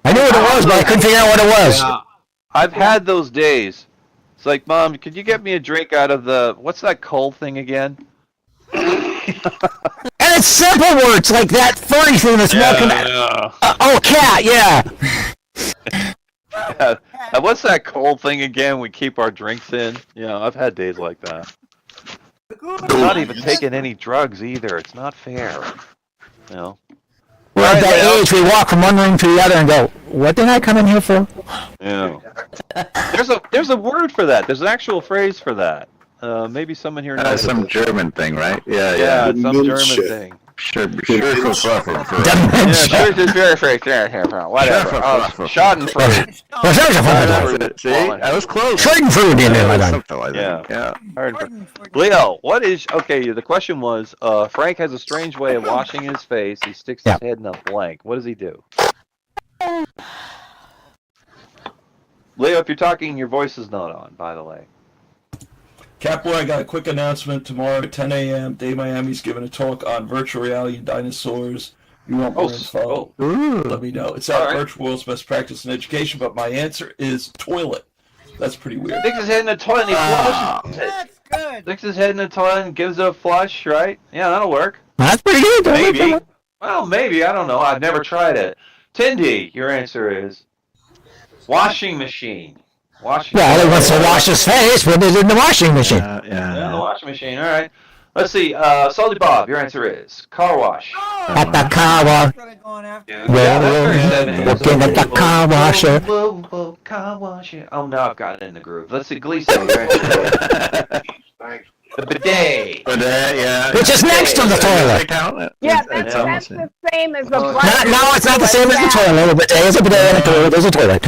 I knew what it was, but I couldn't figure out what it was. Yeah. I've had those days. It's like, Mom, could you get me a drink out of the, what's that cold thing again? And it's simple words like that furry thing that's walking. Oh, cat, yeah. What's that cold thing again? We keep our drinks in. Yeah, I've had days like that. I'm not even taking any drugs either. It's not fair. You know. We're at that age we walk from one room to the other and go, "What did I come in here for?" Yeah. There's a word for that. There's an actual phrase for that. Maybe someone here knows. Some German thing, right? Yeah, it's some German thing. Sure. Whatever. Schadenfreude. See, I was close. Schadenfreude, Something like that. Yeah. Leo, what is okay? The question was, Frank has a strange way of washing his face. He sticks his head in a blank. What does he do? Leo, if you're talking, your voice is not on. By the way. Catboy, I got a quick announcement. Tomorrow at 10 a.m., Dave Miami's giving a talk on virtual reality and dinosaurs. You want more info? Let me know. It's out Virtual World's Best Practice in Education, but my answer is toilet. That's pretty weird. Sticks his head in the toilet and he flushes. That's good. Sticks his head in the toilet and gives it a flush, right? Yeah, that'll work. That's pretty good. Maybe. Well, maybe. I don't know. I've never tried it. Tindy, your answer is washing machine. Well, he wants to wash his face. Put it in the washing machine. Yeah, the washing machine. All right. Let's see. Salty Bob, your answer is car wash. At the car wash. Looking at the car washer. Whoa, car washer. Oh, now I've got it in the groove. Let's see. Gleason, your answer is the bidet. Yeah. Which is next to the toilet. Yeah, that's the same as a bridal. No, it's not the same as the toilet. A bidet is a bidet and a toilet is a toilet.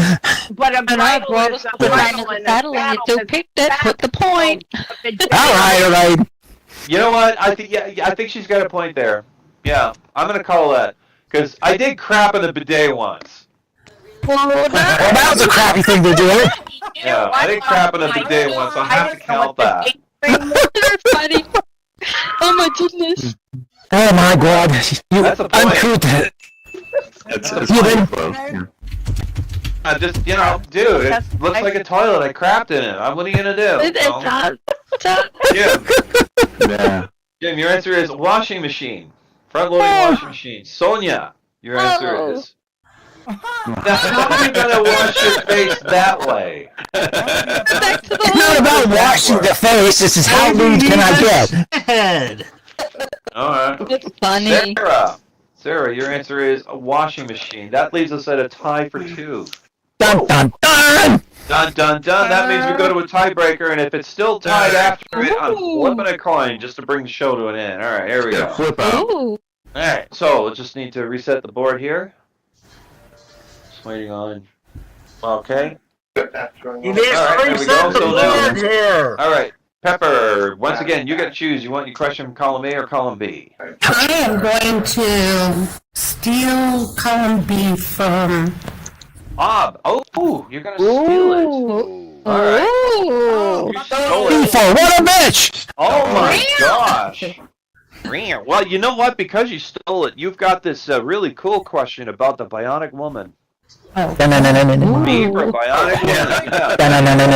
But a bridal is a bridal and a saddle and you picked it. Put the point. All right. You know what? I think she's got a point there. Yeah, I'm gonna call that because I did crap in the bidet once. Well, that was a crappy thing to do. Yeah, I did crap in a bidet once. I'll have to count that. That's funny. Oh my goodness. Oh my God! You uncouth. I just, dude, it looks like a toilet. I crapped in it. What are you gonna do? Jim, your answer is washing machine. Front-loading washing machine. Sonia, your answer is. How are you gonna wash your face that way? It's not about washing the face. This is how lewd can I get? All right. It's funny. Sarah, your answer is a washing machine. That leaves us at a tie for 2. Dun dun dun! Dun dun dun. That means we go to a tiebreaker, and if it's still tied after it, I'm flipping a coin just to bring the show to an end. All right, here we go. Flip out. All right, so we'll just need to reset the board here. Just waiting on. Okay. You need to reset the board here. All right, Pepper. Once again, you got to choose. You want your question from column A or column B? I am going to steal column B from Bob. Oh, you're gonna steal it. All right. You stole it. What a bitch! Oh my gosh. Well, you know what? Because you stole it, you've got this really cool question about the Bionic Woman. No. Me for a Bionic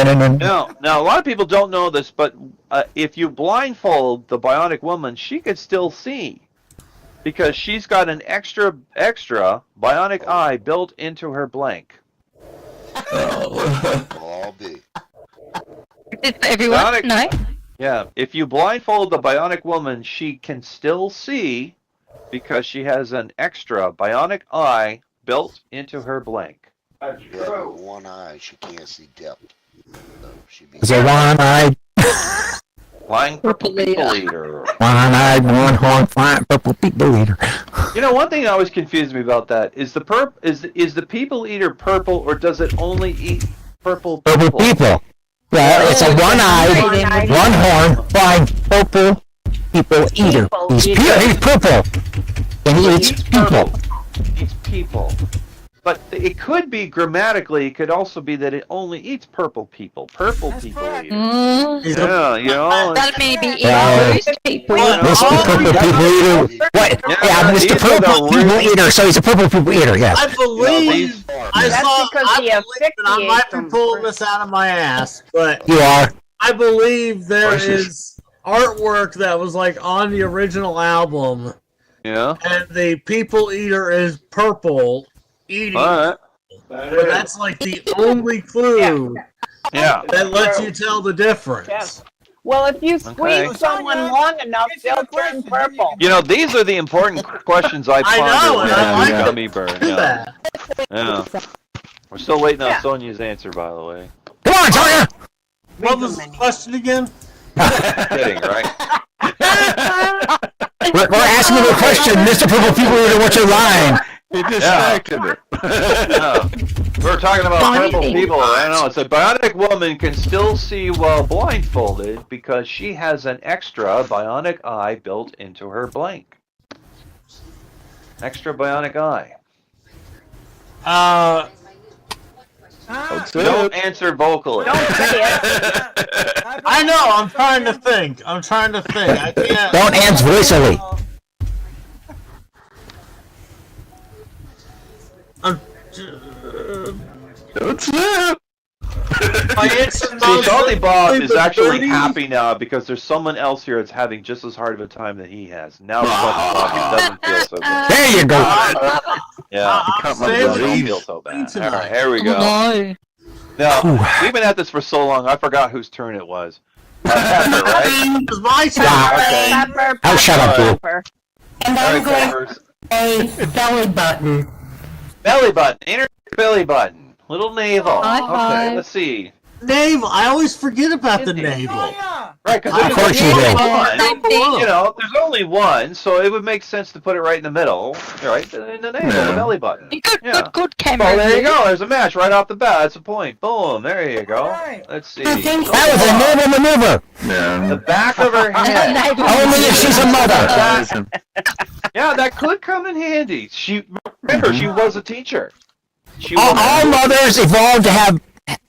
Woman. Now, a lot of people don't know this, but if you blindfold the Bionic Woman, she could still see. Because she's got an extra bionic eye built into her blank. Oh. We'll all be. Is it everyone? Bionic- No. Yeah, if you blindfold the bionic woman, she can still see because she has an extra bionic eye built into her blank. Yeah, but one eye, she can't see depth. So she'd be. Is a one-eyed, Flying purple Purple people eater. eater. one-eyed, one-horn, flying purple people eater. You know, one thing that always confused me about that is is the people eater purple, or does it only eat purple people? Purple people. Yeah, it's a one-eyed, one-horn, flying purple people eater. He's purple. And he eats people. Eats people. But it could be grammatically, it could also be that it only eats purple people. Purple people eater. Yeah, you know. That may be Yeah. most people. Mr. Purple People Eater. What? Yeah, Mr. these are Purple the People really- Eater. So he's a Purple People Eater, yes. I believe I That's saw. because I he believe, and I might be asphyxiates pulling them. this out of my ass, but You are. I believe there Precious. is artwork that was like on the original album, Yeah. and the People Eater is purple eating. Alright. But that's like the only clue Yeah. that lets you tell the difference. Yes. Well, if you squeeze Okay. someone long enough, they'll turn purple. You know, these are the important questions I I ponder know, when and I I'm like a it. gummy bear. Do Yeah. that. Yeah. We're still waiting on Yeah. Sonia's answer, by the way. Come on, Sonia! What was the question again? Kidding, right? We're asking you a question, Mr. Purple People Eater. What's your line? You distracted her. Yeah. We're talking about purple people. I know. It's a bionic woman can still see while blindfolded because she has an extra bionic eye built into her blank. Extra bionic eye. Don't answer vocally. Don't say it. I know. I'm trying to think. I can't. Don't answer voicily. That's it. My answer See, Salty Bob is the actually 30s. happy now because there's someone else here that's having just as hard of a time that he has. Now he doesn't feel so good. There you go. Yeah, cut my saving doesn't blood. feel so bad. tonight. All right, here we go. No. Now, we've been at this for so long, I forgot whose turn it was. Pepper, right? It's my turn. Okay. Pepper, Oh, shut up, you. pepper. And All I'm right, going Peppers. to say belly button. Belly button, inner belly button, little navel. High Okay, five. let's see. Navel. I always forget about the navel. Right, because Of course you do. You know, there's only one, so it would make sense to put it right in the middle, right? In the navel, the belly button. Good, Yeah. good camera. Oh, there you view. go. There's a match right off the bat. That's a point. Boom. There you go. Let's see. I think That was a naval maneuver. The back of her head. Navel. Only if she's a mother. Yeah, that could come in handy. Remember, she was a teacher. She All was mothers evolved to have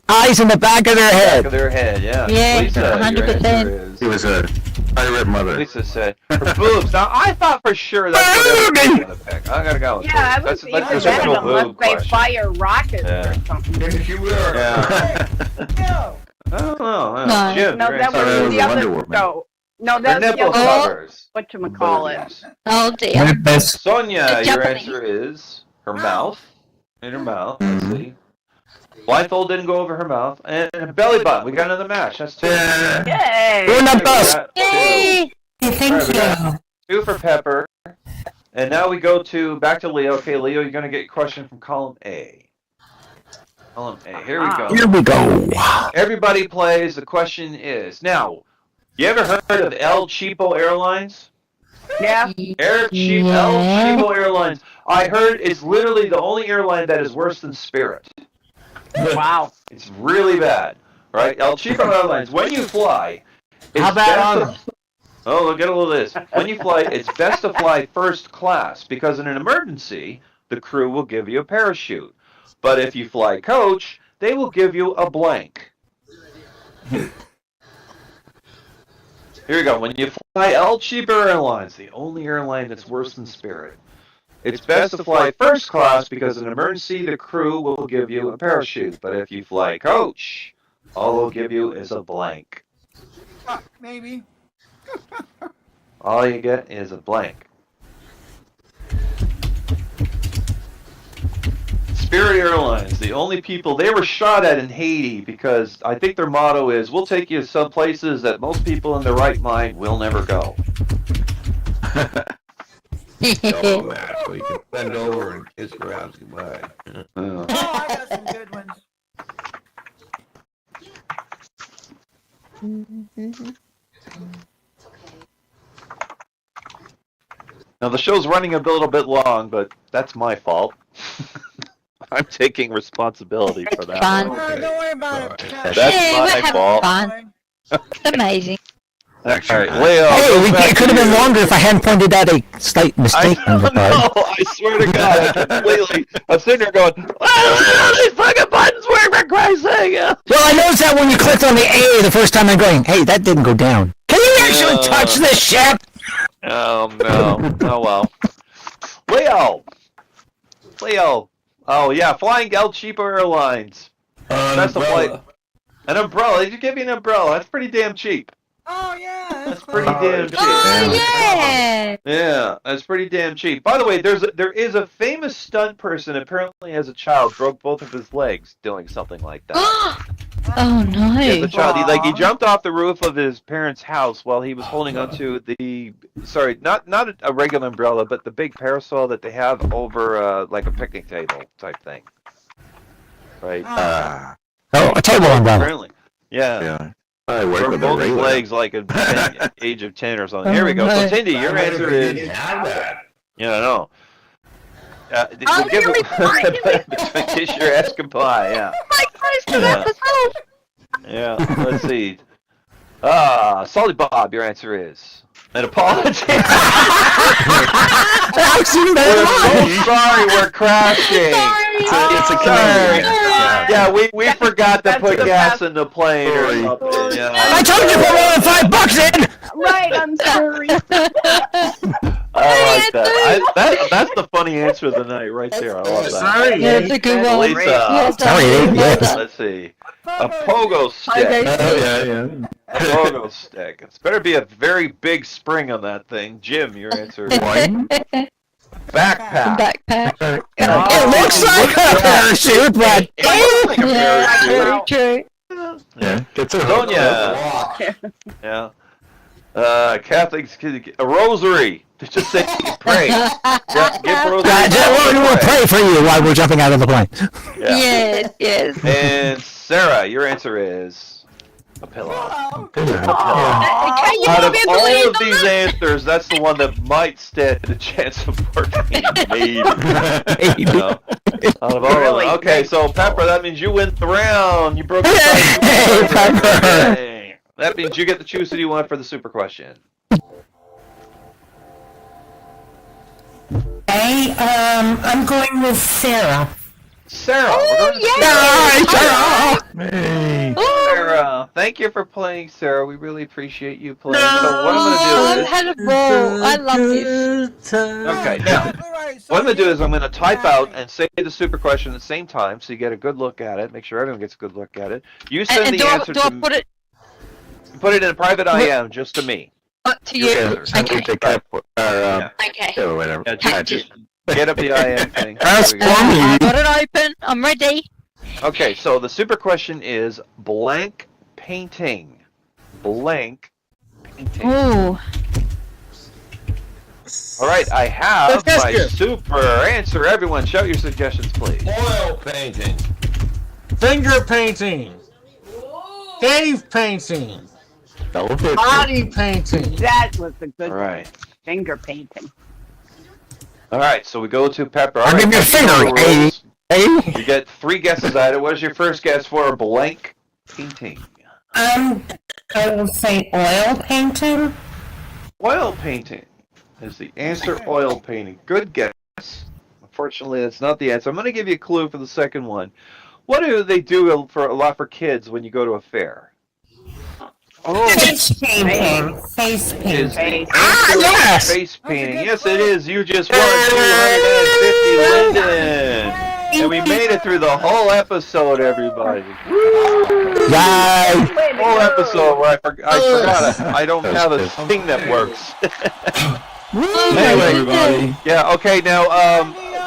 eyes in the back of their back head. of their head. Yeah. Yeah, Lisa, your 100%. answer He was a pirate mother. Lisa said her boobs. Now I thought for sure that's what everybody was gonna pick. I gotta go. With Yeah, I boobs. was That's even a that typical unless boob they question. fire rockets Yeah. or something. Yes, you were. Yeah. I don't know. No. Jim, No, your that answer was was is the Wonder other. Woman. No, her that's the nipple other. covers. Whatchamacallit. Oh dear. Sonia, It's your Japanese. answer is her mouth. In her mouth. Let's see. Blindfold didn't go over her mouth. And a belly button. We got another match. That's two. Yay! Doing the best. Yay! Thank you. Two for Pepper. And now we go back to Leo. Okay, Leo, you're going to get a question from column A. Column A. Here we go. Here we go. Everybody plays. The question is, now, you ever heard of El Cheapo Airlines? Yeah. El Cheapo Airlines. I heard it's literally the only airline that is worse than Spirit. Wow. It's really bad, right? El Cheapo Airlines. When you fly, it's How bad are best to- Oh, look at all of this. When you fly, it's best to fly first class because in an emergency, the crew will give you a parachute. But if you fly coach, they will give you a blank. Here we go. When you fly El Cheapo Airlines, the only airline that's worse than Spirit, it's best to fly first class because in an emergency, the crew will give you a parachute. But if you fly coach, all they'll give you is a blank. Maybe. All you get is a blank. Spirit Spirit Airlines, the only people they were shot at in Haiti because I think their motto is, "We'll take you to some places that most people in their right mind will never go." So mad, so you can bend over and kiss your ass goodbye. Oh, I got some good ones. Now the show's running a little bit long, but that's my fault. I'm taking responsibility for that. Fun. one. Oh, don't worry about it. That's Yeah, we're my having fault. fun. It's amazing. All right, Leo. Hey, go back it could to have been you. longer if I hadn't pointed out a slight mistake I on the part. know, I swear to God, I completely. I'm sitting there going, "Oh, these fucking buttons work for Christ's sake!" Yeah. Well, I noticed that when you clicked on the A the first time, I'm going, hey, that didn't go down. Can you actually touch this shit? Oh no. Oh well. Leo. Oh yeah, flying El Cheapo Airlines. That's the flight. An umbrella. They just give you an umbrella. That's pretty damn cheap. Oh, yeah. That's pretty damn cheap. Oh, yeah. Yeah, that's pretty damn cheap. By the way, there is a famous stunt person apparently as a child broke both of his legs doing something like that. Oh no. As a child, he jumped off the roof of his parents' house while he was holding onto the not a regular umbrella, but the big parasol that they have over like a picnic table type thing. Right. Oh, a table umbrella. Apparently. Yeah. I work Broke with a both his regular. legs like at the age of 10 or something. Here we go. So Cindy, your answer is. Have that. Yeah, I know. Oh, Give you're kiss your ass goodbye. Yeah. My Christ, that was off. Yeah. Let's see. Solid Bob, your answer is an apology. I've seen We're that. so sorry. We're crashing. It's a Sorry. Canadian. Yeah, we forgot to That's put the gas best. in the plane or something. Yeah. I told you to put more than $5 in. Right, I'm sorry. I like that. That's the funny answer of the night right there. I love that. Sorry. Yeah, it's a good one. Lisa. Yes, Sorry, yes. Let's see. A pogo stick. Yeah. A pogo stick. It's better be a very big spring on that thing. Jim, your answer is backpack. Backpack. It looks like a parachute, but It looks like a Yeah, parachute. very true. Yeah. Gets a Sonia. Yeah. Catholics, a rosary. Just say pray. Yeah, give rosary. we'll pray for you while we're jumping out of the plane. Yeah. Yes, yes. And Sarah, your answer is a pillow. Can you Out of be all believe of these answers, that's the one that might stand a chance of working. Maybe. You know? Out of all of them. Okay, so Pepper, that means you win the round. You broke the Hey, Pepper. Hey. That means you get to choose who you want for the super question. Okay, I'm going with Sarah. Sarah, Oh, we're going to yeah. Sarah, thank you for playing, Sarah. We really appreciate you playing. So what Oh, I'm I've going to had a ball. I love this. do is... Okay, now, what I'm going to do is I'm going to type out and say the super question at the same time so you get a good look at it. Make sure everyone gets a good look at it. You send And the do answer I to... put it in a private IM just to me. up to Your you? answer. Okay. Yeah. Okay. or whatever. Yeah, just get up the IM thing. Ask There we go. for me. I got it open. I'm ready. Okay, so the super question is blank painting. Blank painting. Ooh. All right, I have Let's my get it. super answer. Everyone, shout your suggestions, please. Oil painting. Finger painting. Cave painting. Body painting. That was a good All right. finger painting. All right, so we go to Pepper. All I'll right, give you a Pepper, finger, the eh? rules. Hey, You get 3 guesses at it. What is your first guess for a blank painting? I will say oil painting. Oil painting is the answer. Oil painting. Good guess. Unfortunately, that's not the answer. I'm going to give you a clue for the second one. What do they do for a lot for kids when you go to a fair? Oh, Face painting. Face Is painting. the answer yes! face painting? Yes, it is. You just won 250 Linden, and we made it through the whole episode, everybody. yay! Whole episode where I forgot it. I don't have a thing that works. Hey, everybody. Yeah. Okay. Now,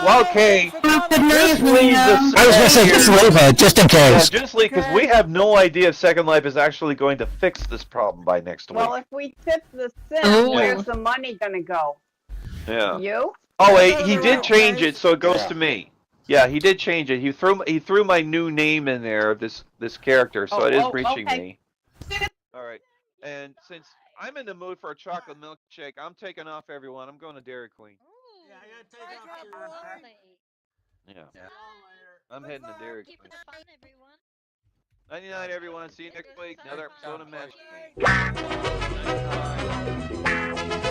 while Kay Good night, Just leave Leo. the I was gonna say just leave it, just in Yeah, case. just leave, because we have no idea if Second Life is actually going to fix this problem by next week. Well, if we tip the sim, Ooh. where's the money gonna go? Yeah. You? Oh wait, Go to he the did right change place. it, so it goes Yeah. to me. Yeah, he did change it. He threw my new name in there of this character, so it is reaching okay. me. All right, and since I'm in the mood for a chocolate milkshake, I'm taking off, everyone. I'm going to Dairy Queen. Ooh, Yeah, I gotta take off too. lovely. Yeah, I'm heading to Dairy Keep Queen. it fun, everyone. 99, everyone. See you next week. Another episode of Magic. Bye.